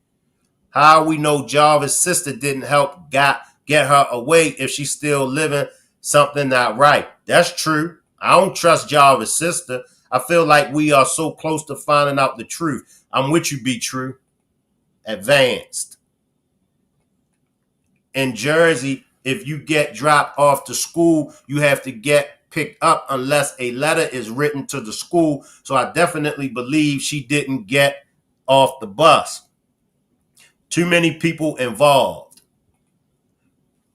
How we know Jarvis' sister didn't help get her away if she's still living something not right. That's true. I don't trust Jarvis' sister. I feel like we are so close to finding out the truth. I'm with you, Be True. Advanced. In Jersey, if you get dropped off to school, you have to get picked up unless a letter is written to the school. So I definitely believe she didn't get off the bus. Too many people involved.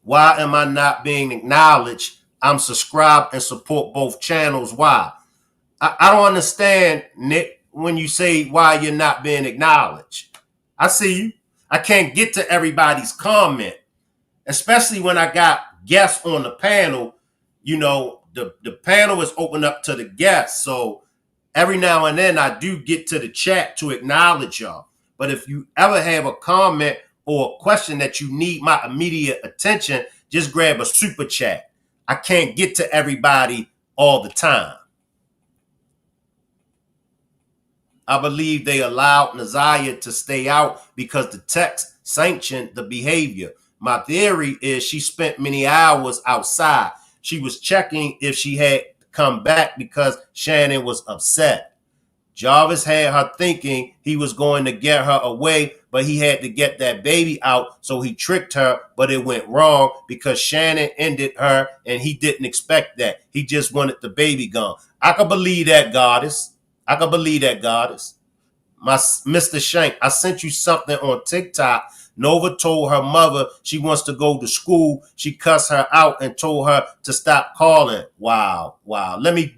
Why am I not being acknowledged? I'm subscribed and support both channels. Why? I don't understand, Nick, when you say why you're not being acknowledged. I see you. I can't get to everybody's comment, especially when I got guests on the panel. You know, the panel is open up to the guests. So every now and then I do get to the chat to acknowledge y'all. But if you ever have a comment or a question that you need my immediate attention, just grab a super chat. I can't get to everybody all the time. I believe they allowed Naziah to stay out because the text sanctioned the behavior. My theory is she spent many hours outside. She was checking if she had come back because Shannon was upset. Jarvis had her thinking he was going to get her away, but he had to get that baby out, so he tricked her, but it went wrong because Shannon ended her and he didn't expect that. He just wanted the baby gone. I can believe that, Goddess. I can believe that, Goddess. My Mr. Shank, I sent you something on TikTok. Nova told her mother she wants to go to school. She cussed her out and told her to stop calling. Wow.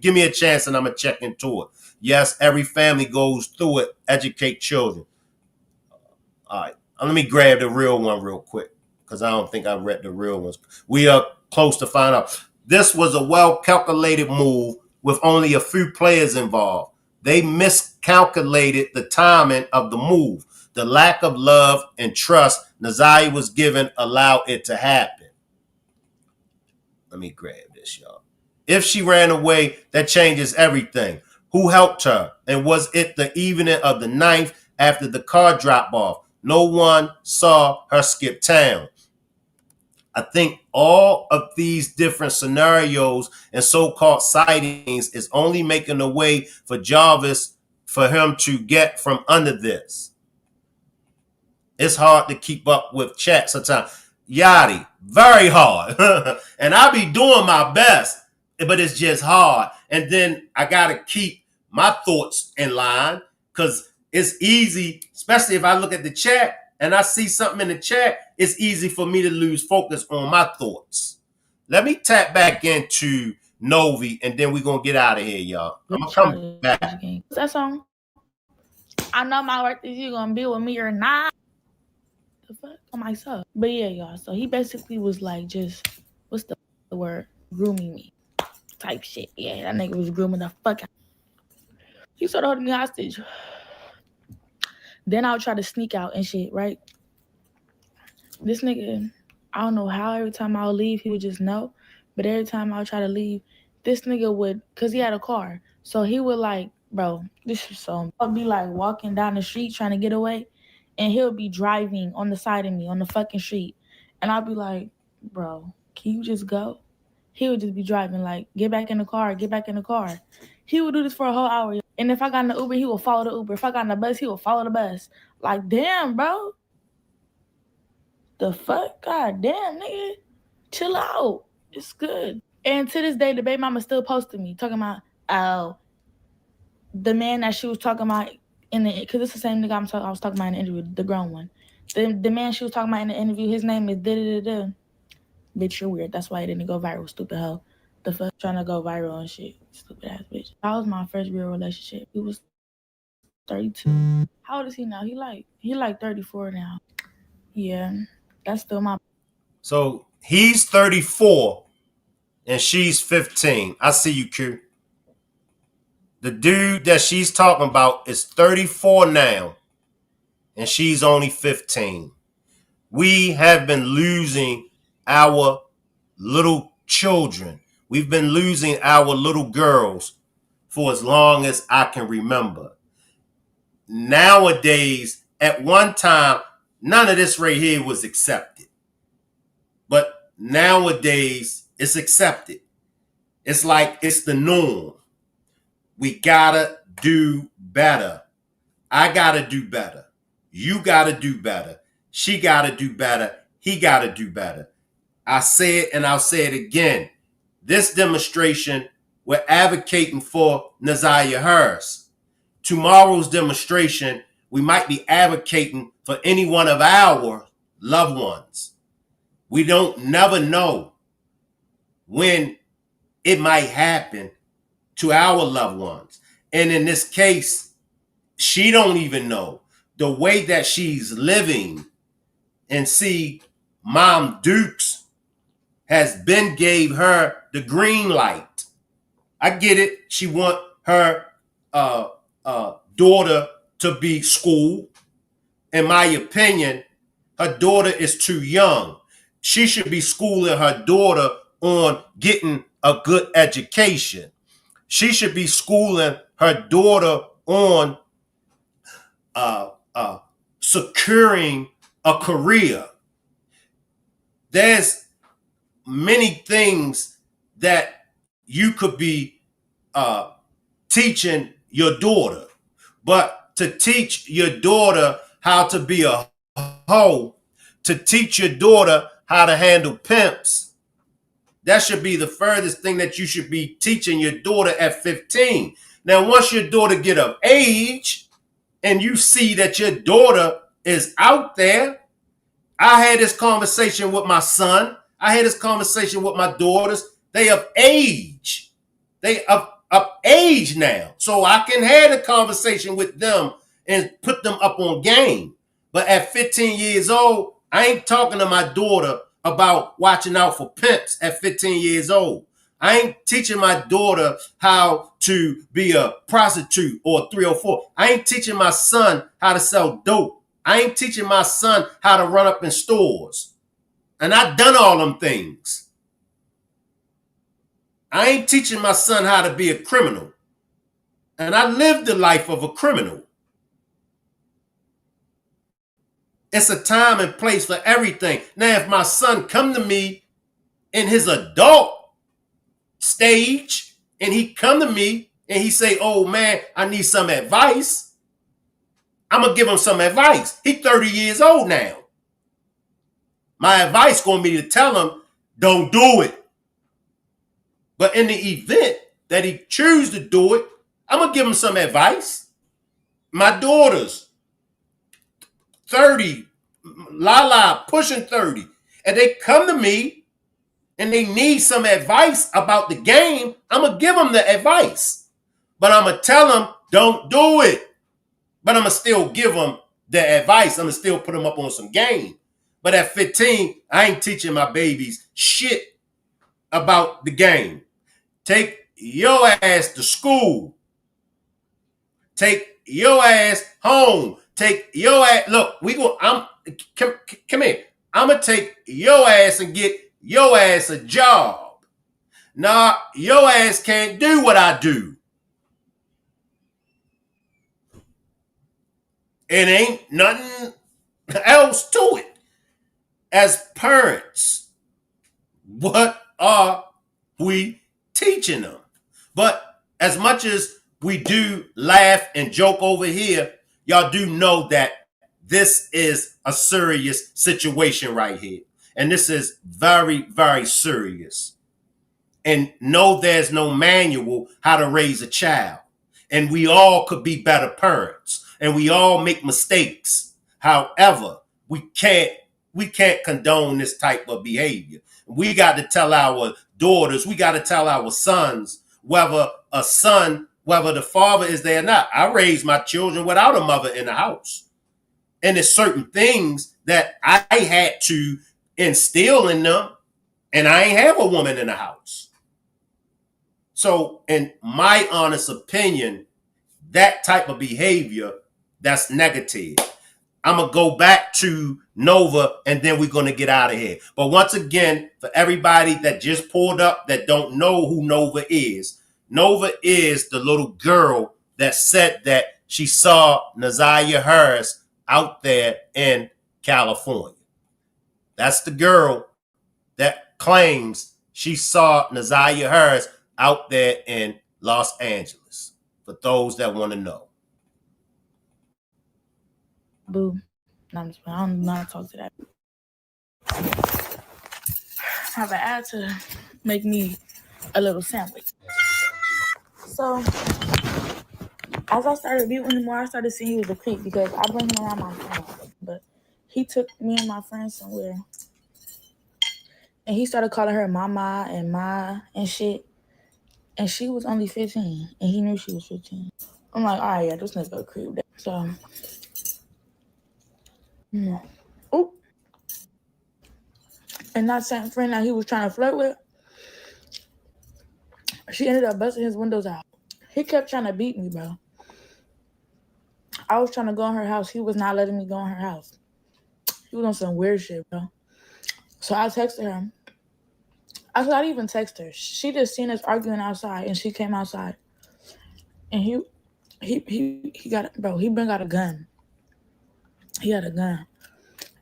Give me a chance and I'm going to check into it. Yes, every family goes through it. Educate children. All right. Let me grab the real one real quick because I don't think I read the real ones. We are close to find out. This was a well-calculated move with only a few players involved. They miscalculated the timing of the move. The lack of love and trust Naziah was given allowed it to happen. Let me grab this, y'all. If she ran away, that changes everything. Who helped her? And was it the evening of the 9th after the car drop off? No one saw her skip town. I think all of these different scenarios and so-called sightings is only making a way for Jarvis for him to get from under this. It's hard to keep up with chat sometimes. Yachty, very hard. And I be doing my best, but it's just hard. And then I got to keep my thoughts in line because it's easy, especially if I look at the chat and I see something in the chat, it's easy for me to lose focus on my thoughts. Let me tap back into Novi and then we're going to get out of here, y'all. I'm going to come back. What's that song? I know my worth is you going to be with me or not. The fuck on myself. But yeah, y'all. So he basically was like just, what's the word? Grooming me. Type shit. Yeah, that nigga was grooming the fuck out. He started holding me hostage. Then I'll try to sneak out and shit, right? This nigga, I don't know how every time I'll leave, he would just know. But every time I'll try to leave, this nigga would, because he had a car. So he would like, bro, this is so, I'll be like walking down the street trying to get away. And he'll be driving on the side of me on the fucking street. And I'll be like, bro, can you just go? He would just be driving like, get back in the car, get back in the car. He would do this for a whole hour. And if I got in the Uber, he will follow the Uber. If I got in the bus, he will follow the bus. Like, damn, bro. The fuck? God damn, nigga. Chill out. It's good. And to this day, the baby mama still posted me, talking about, oh, the man that she was talking about in the, because it's the same nigga I was talking about in the interview, the grown one. The man she was talking about in the interview, his name is da-da-da-da. Bitch, you're weird. That's why it didn't go viral, stupid hoe. The fuck trying to go viral and shit. Stupid ass bitch. That was my first real relationship. He was 32. How old is he now? He like 34 now. Yeah. That's still my. So he's 34 and she's 15. I see you, Q. The dude that she's talking about is 34 now and she's only 15. We have been losing our little children. We've been losing our little girls for as long as I can remember. Nowadays, at one time, none of this right here was accepted. But nowadays, it's accepted. It's like it's the norm. We gotta do better. I gotta do better. You gotta do better. She gotta do better. He gotta do better. I say it and I'll say it again. This demonstration, we're advocating for Naziah Harris. Tomorrow's demonstration, we might be advocating for any one of our loved ones. We don't never know when it might happen to our loved ones. And in this case, she don't even know the way that she's living. And see, Mom Dukes has been gave her the green light. I get it. She want her daughter to be schooled. In my opinion, her daughter is too young. She should be schooling her daughter on getting a good education. She should be schooling her daughter on securing a career. There's many things that you could be teaching your daughter, but to teach your daughter how to be a hoe, to teach your daughter how to handle pimps, that should be the furthest thing that you should be teaching your daughter at 15. Now, once your daughter get of age and you see that your daughter is out there, I had this conversation with my son. I had this conversation with my daughters. They of age. They of age now. So I can have a conversation with them and put them up on game. But at 15 years old, I ain't talking to my daughter about watching out for pimps at 15 years old. I ain't teaching my daughter how to be a prostitute or a 304. I ain't teaching my son how to sell dope. I ain't teaching my son how to run up in stores. And I done all them things. I ain't teaching my son how to be a criminal. And I lived the life of a criminal. It's a time and place for everything. Now, if my son come to me in his adult stage and he come to me and he say, oh man, I need some advice, I'm going to give him some advice. He's 30 years old now. My advice going to be to tell him, don't do it. But in the event that he choose to do it, I'm going to give him some advice. My daughters, 30, Lala pushing 30, and they come to me and they need some advice about the game, I'm going to give them the advice. But I'm going to tell them, don't do it. But I'm going to still give them the advice. I'm going to still put them up on some game. But at 15, I ain't teaching my babies shit about the game. Take your ass to school. Take your ass home. Take your ass. Look, come here. I'm going to take your ass and get your ass a job. Nah, your ass can't do what I do. It ain't nothing else to it. As parents, what are we teaching them? But as much as we do laugh and joke over here, y'all do know that this is a serious situation right here. And this is very, very serious. And no, there's no manual how to raise a child. And we all could be better parents. And we all make mistakes. However, we can't condone this type of behavior. We got to tell our daughters, we got to tell our sons, whether the father is there or not. I raised my children without a mother in the house. And there's certain things that I had to instill in them, and I ain't have a woman in the house. So in my honest opinion, that type of behavior, that's negative. I'm going to go back to Nova, and then we're going to get out of here. But once again, for everybody that just pulled up that don't know who Nova is the little girl that said that she saw Naziah Harris out there in California. That's the girl that claims she saw Naziah Harris out there in Los Angeles, for those that want to know. Boo. No, I don't know how to talk to that. I have an ad to make me a little sandwich. So, as I started viewing him more, I started seeing he was a creep because I bring him around my friends. But he took me and my friends somewhere. And he started calling her mama and ma and shit. And she was only 15. And he knew she was 15. I'm like, all right, yeah, this nigga a creep. So, yeah. Oop. And that same friend that he was trying to flirt with, she ended up busting his windows out. He kept trying to beat me, bro. I was trying to go in her house. He was not letting me go in her house. He was on some weird shit, bro. So I texted her. I didn't even text her. She just seen us arguing outside, and she came outside. And he got, bro, he bring out a gun. He had a gun.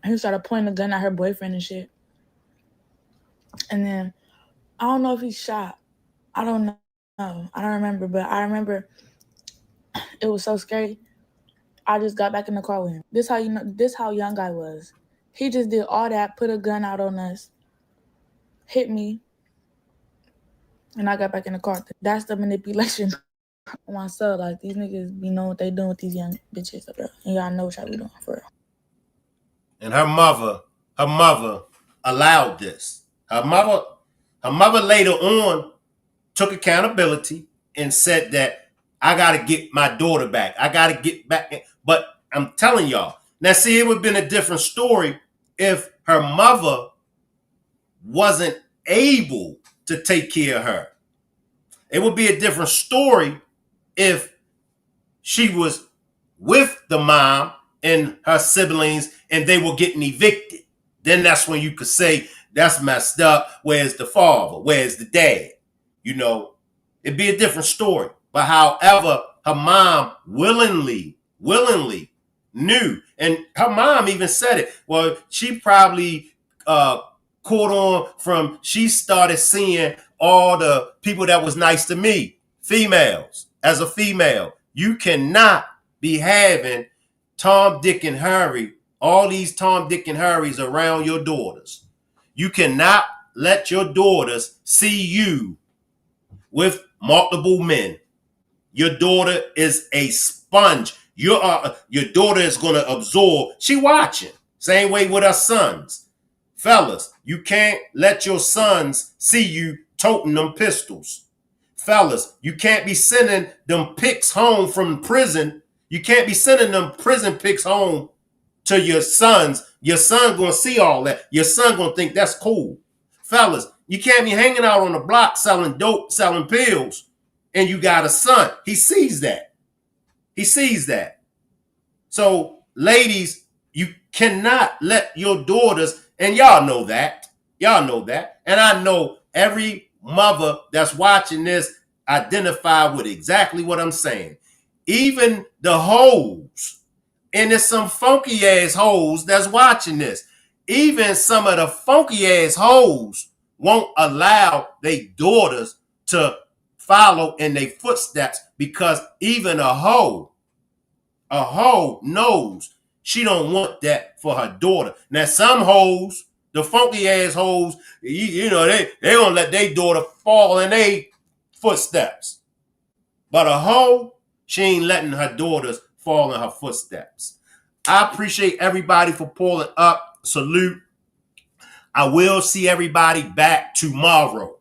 And he started pointing the gun at her boyfriend and shit. And then, I don't know if he shot. I don't know. I don't remember. But I remember it was so scary. I just got back in the car with him. This how young guy was. He just did all that, put a gun out on us, hit me, and I got back in the car. That's the manipulation on my son. Like, these niggas be knowing what they doing with these young bitches up there. And y'all know what y'all be doing for real. And her mother allowed this. Her mother later on took accountability and said that I got to get my daughter back. I got to get back. But I'm telling y'all, now see, it would have been a different story if her mother wasn't able to take care of her. It would be a different story if she was with the mom and her siblings and they were getting evicted. Then that's when you could say that's messed up. Where's the father? Where's the dad? You know, it'd be a different story. But however, her mom willingly knew. And her mom even said it. Well, she probably caught on from, she started seeing all the people that was nice to me, females. As a female, you cannot be having Tom, Dick, and Harry, all these Tom, Dick, and Harrys around your daughters. You cannot let your daughters see you with multiple men. Your daughter is a sponge. Your daughter is going to absorb. She watching. Same way with her sons. Fellas, you can't let your sons see you toting them pistols. Fellas, you can't be sending them pics home from prison. You can't be sending them prison pics home to your sons. Your son gonna see all that. Your son gonna think that's cool. Fellas, you can't be hanging out on the block selling dope, selling pills, and you got a son. He sees that. He sees that. So, ladies, you cannot let your daughters, and y'all know that. Y'all know that. And I know every mother that's watching this identify with exactly what I'm saying. Even the hoes, and there's some funky ass hoes that's watching this. Even some of the funky ass hoes won't allow their daughters to follow in their footsteps, because even a hoe knows she don't want that for her daughter. Now some hoes, the funky ass hoes, you know, they gonna let their daughter fall in their footsteps. But a hoe, she ain't letting her daughters fall in her footsteps. I appreciate everybody for pulling up. Salute. I will see everybody back tomorrow.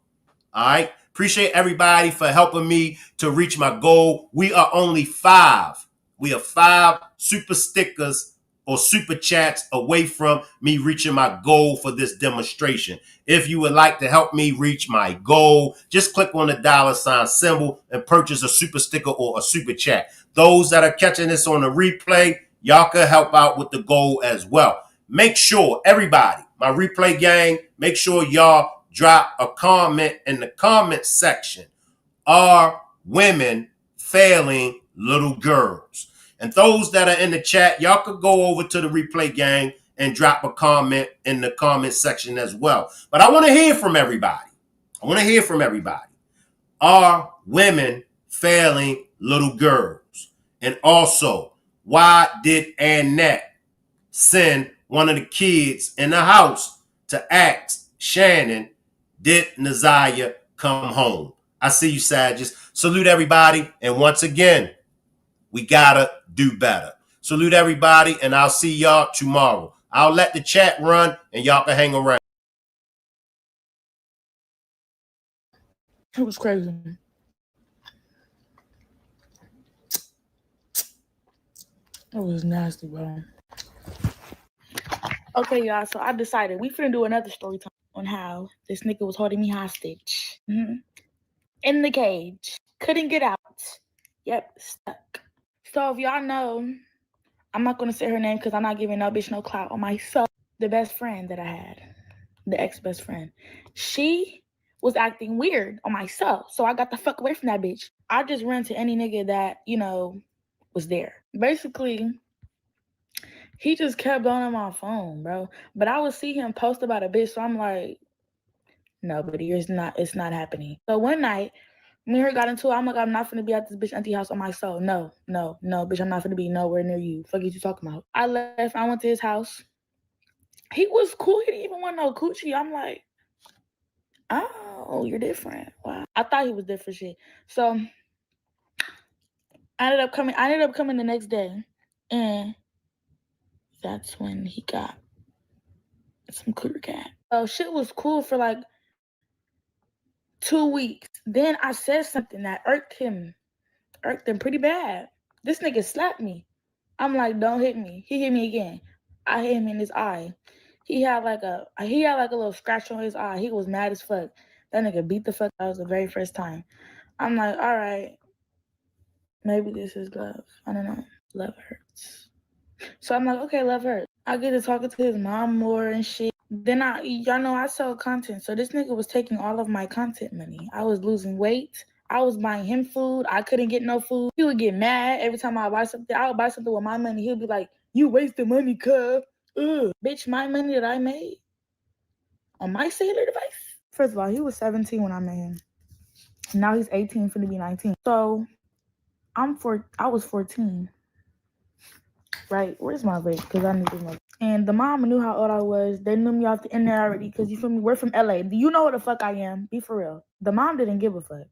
All right. Appreciate everybody for helping me to reach my goal. We are only 5. We are 5 super stickers or super chats away from me reaching my goal for this demonstration. If you would like to help me reach my goal, just click on the $ symbol and purchase a super sticker or a super chat. Those that are catching this on the replay, y'all can help out with the goal as well. Make sure, everybody, my replay gang, make sure y'all drop a comment in the comment section. Are women failing little girls? And those that are in the chat, y'all could go over to the replay gang and drop a comment in the comment section as well. But I want to hear from everybody. I want to hear from everybody. Are women failing little girls? And also, why did Annette send one of the kids in the house to ask Shannon, did Naziah come home? I see you, Sages. Salute everybody. And once again, we gotta do better. Salute everybody, and I'll see y'all tomorrow. I'll let the chat run, and y'all can hang around. It was crazy. It was nasty, bro. Okay, y'all, so I decided we finna do another story time on how this nigga was holding me hostage. In the cage. Couldn't get out. Yep, stuck. So if y'all know, I'm not going to say her name because I'm not giving no bitch no clout on myself. The best friend that I had, the ex-best friend, she was acting weird on myself. So I got the fuck away from that bitch. I just ran to any nigga that, you know, was there. Basically, he just kept going on my phone, bro. But I would see him post about a bitch, so I'm like, no, but it's not happening. So one night, me and her got into it. I'm like, I'm not finna be at this bitch empty house on my soul. No, bitch, I'm not finna be nowhere near you. Fuck you talking about? I left. I went to his house. He was cool. He didn't even want no coochie. I'm like, oh, you're different. Wow. I thought he was different shit. So I ended up coming the next day, and that's when he got some cooter cat. So shit was cool for like 2 weeks. Then I said something that irked him pretty bad. This nigga slapped me. I'm like, don't hit me. He hit me again. I hit him in his eye. He had like a little scratch on his eye. He was mad as fuck. That nigga beat the fuck out. That was the very first time. I'm like, all right, maybe this is love. I don't know. Love hurts. So I'm like, okay, love hurts. I get to talking to his mom more and shit. Then y'all know I sell content. So this nigga was taking all of my content money. I was losing weight. I was buying him food. I couldn't get no food. He would get mad every time I buy something. I would buy something with my money. He'll be like, you wasted money, cuz. Ugh. Bitch, my money that I made on my cellular device. First of all, he was 17 when I met him. Now he's 18, finna be 19. So I was 14. Right? Where's my vape? Because I need this money. And the mom knew how old I was. They knew me off the internet already. Because you feel me? We're from LA. Do you know what the fuck I am? Be for real. The mom didn't give a fuck.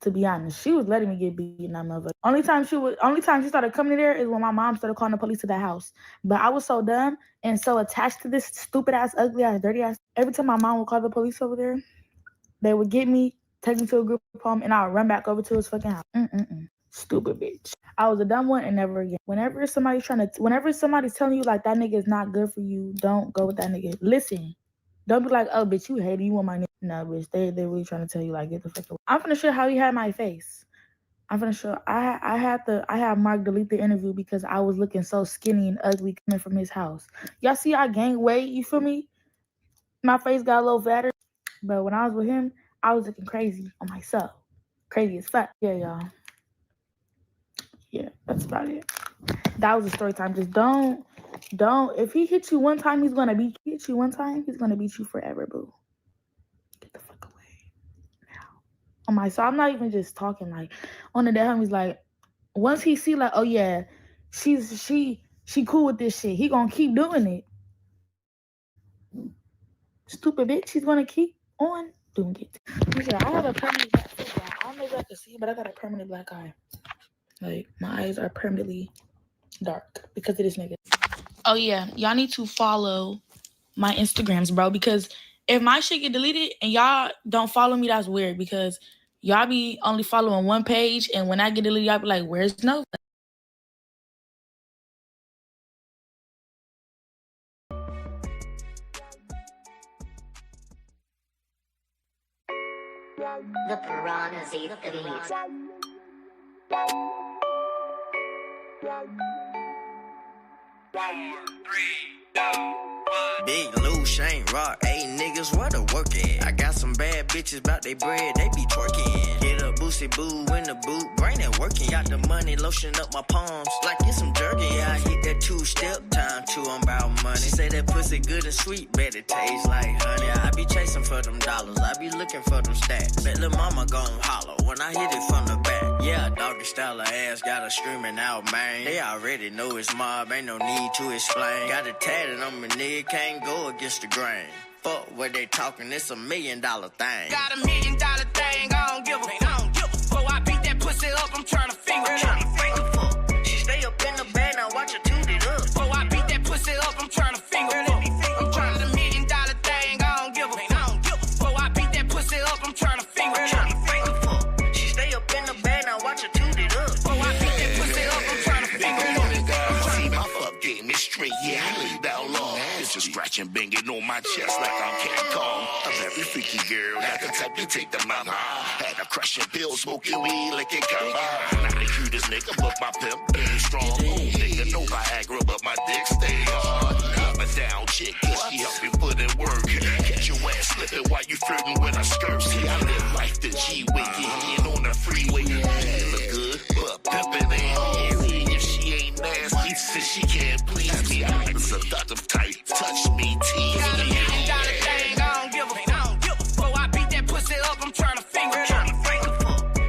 To be honest, she was letting me get beaten. That motherfucker. Only time she started coming there is when my mom started calling the police to the house. But I was so dumb and so attached to this stupid ass, ugly ass, dirty ass. Every time my mom would call the police over there, they would get me, take me to a group home, and I would run back over to his fucking house. Stupid bitch. I was a dumb one and never again. Whenever somebody's telling you like that nigga is not good for you, don't go with that nigga. Listen. Don't be like, oh, bitch, you hate it. You want my nigga. No, bitch, they really trying to tell you, like, get the fuck away. I'm finna show how he had my face. I'm finna show. I had Mark delete the interview because I was looking so skinny and ugly coming from his house. Y'all see I gained weight, you feel me? My face got a little fatter. But when I was with him, I was looking crazy on myself. Crazy as fuck. Yeah, y'all. Yeah, that's about it. That was a story time. Just don't. If he hits you one time, he's gonna beat you. Hit you one time, he's gonna beat you forever, boo. Get the fuck away now. So I'm not even just talking like on the dead homies. Like once he see like, oh yeah, she cool with this shit. He gonna keep doing it. Stupid bitch. He's gonna keep on doing it. Yeah, I have a permanent black eye. I don't know if I can see, but I got a permanent black eye. Like my eyes are permanently dark because of this nigga. Oh yeah, y'all need to follow my Instagrams, bro, because if my shit get deleted and y'all don't follow me, that's weird because y'all be only following one page and when I get deleted, y'all be like, where's Nova? The Piranhas eat the beats. Big loose, ain't rock, 8 niggas, where the work at? I got some bad bitches bout they bread, they be twerking. Get a boosty boo in the boot, brain ain't working. Got the money, lotion up my palms, like it's some jerky. Yeah, I hit that 2-step, time to, I'm about money. She say that pussy good and sweet, bet it tastes like honey. I be chasing for them dollars, I be looking for them stacks. Bet lil' mama gon' holler when I hit it from the back. Yeah, doggy style of ass, got her screaming out, man. They already know it's mob, ain't no need to explain. Got it tatted on me, nigga, can't go against the grain. Fuck what they talking, it's $1 million thing. Got $1 million thing, I don't give a fuck. Before I beat that pussy up, I'm trying to finger it up. She stay up in the bed, now watch her toot it up. Before I beat that pussy up, I'm trying to finger it up. I'm trying to $1 million thing, I don't give a fuck. Before I beat that pussy up, I'm trying to finger it up. She stay up in the bed, now watch her toot it up. Before I beat that pussy up, I'm trying to finger it up. See, my fuck game is straight, yeah, I lay down long. It's just scratching, banging on my chest like I'm Cat Kong. A very freaky girl, not the type you take the mama. Had a crushing pill, smoking weed like a combine. Not the cutest nigga, but my pimp game strong. Old nigga, no Viagra, but my dick stay hard. Up and down chick, cause she help me put in work. Catch your ass slipping while you flirting with her skirt. See, I live life the G-way, get in on the freeway. She look good, but pimpin' ain't if she ain't nasty, since she can't please me. I like the seductive type, touch me, tease Got $1 me. million thing, I don't give a fuck. Before I beat that pussy up, I'm trying to finger it up.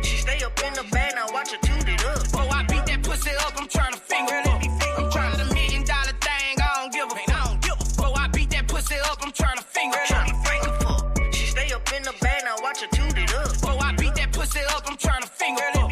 She stay up in the bed, now watch her toot it up. Before I beat that pussy up, I'm trying to finger it up. I'm trying to $1 million thing, I don't give a fuck. Before I beat that pussy up, I'm trying to finger it up. She stay up in the bed, now watch her toot it up. Before I beat that pussy up, I'm trying to finger it up.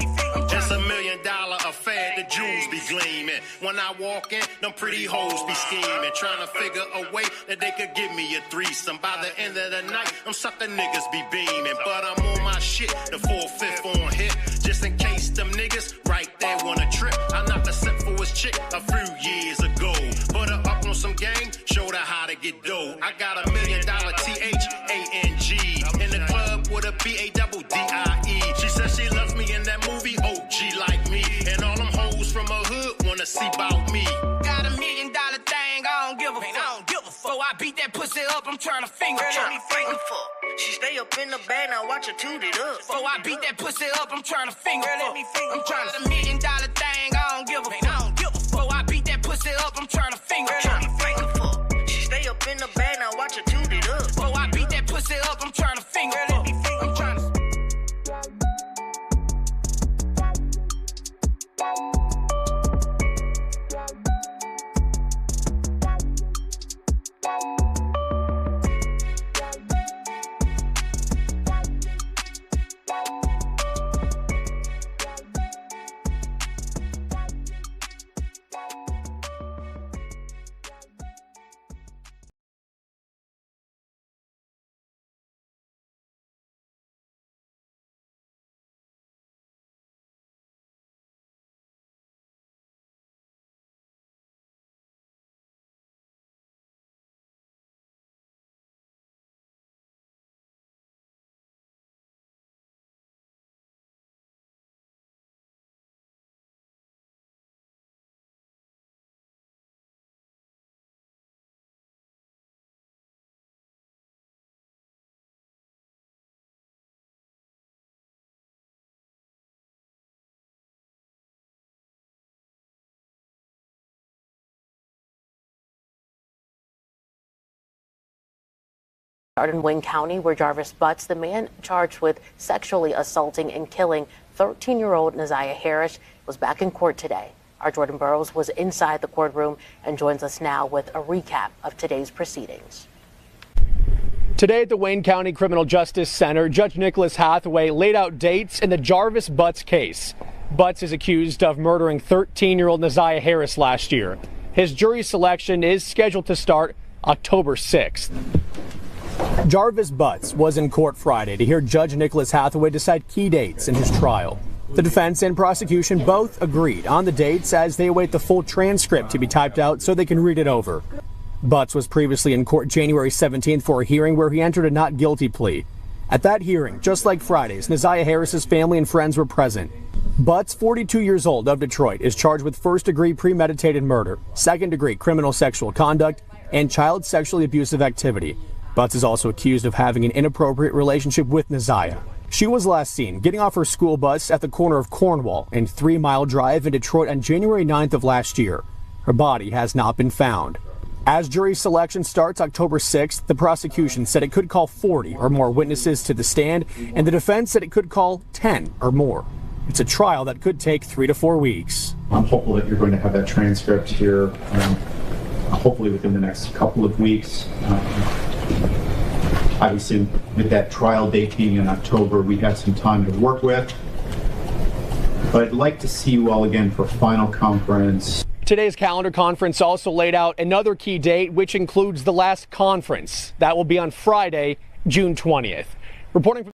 It's $1 million affair, the jewels be gleaming. When I walk in, them pretty hoes be scheming, trying to figure a way that they could give me a threesome. By the end of the night, them sucker niggas be beaming, but I'm on my shit, the 4/5 on hit, just in case them niggas right there wanna trip. I knocked a sip for his chick a few years ago. Put her up on some game, showed her how to get dough. I got $1 million THANG in the club with a to see about me. Got $1 million thing, I don't give a fuck. So I beat that pussy up, I'm trying to finger it. She stay up in the bag, now watch her toot it up. So I beat that pussy up, I'm trying to finger it. I'm trying to $1 million thing, I don't give a fuck. So I beat that pussy up, I'm trying to finger it. She stay up in the bag, now watch her toot it up. So I beat that pussy up, I'm trying to finger it. I'm trying to. In Wayne County, where Jarvis Butts, the man charged with sexually assaulting and killing 13-year-old Naziah Harris, was back in court today. Our Jordan Burroughs was inside the courtroom and joins us now with a recap of today's proceedings. Today at the Wayne County Criminal Justice Center, Judge Nicholas Hathaway laid out dates in the Jarvis Butts case. Butts is accused of murdering 13-year-old Naziah Harris last year. His jury selection is scheduled to start October 6th. Jarvis Butts was in court Friday to hear Judge Nicholas Hathaway decide key dates in his trial. The defense and prosecution both agreed on the dates as they await the full transcript to be typed out so they can read it over. Butts was previously in court January 17th for a hearing where he entered a not guilty plea. At that hearing, just like Friday's, Naziah Harris's family and friends were present. Butts, 42 years old, of Detroit, is charged with first-degree premeditated murder, second-degree criminal sexual conduct, and child sexually abusive activity. Butts is also accused of having an inappropriate relationship with Naziah. She was last seen getting off her school bus at the corner of Cornwall and 3 Mile Drive in Detroit on January 9th of last year. Her body has not been found. As jury selection starts October 6th, the prosecution said it could call 40 or more witnesses to the stand, and the defense said it could call 10 or more. It's a trial that could take 3 to 4 weeks. I'm hopeful that you're going to have that transcript here, hopefully within the next couple of weeks. Obviously, with that trial date being in October, we have some time to work with. But I'd like to see you all again for final conference. Today's calendar conference also laid out another key date, which includes the last conference. That will be on Friday, June 20th. Reporting from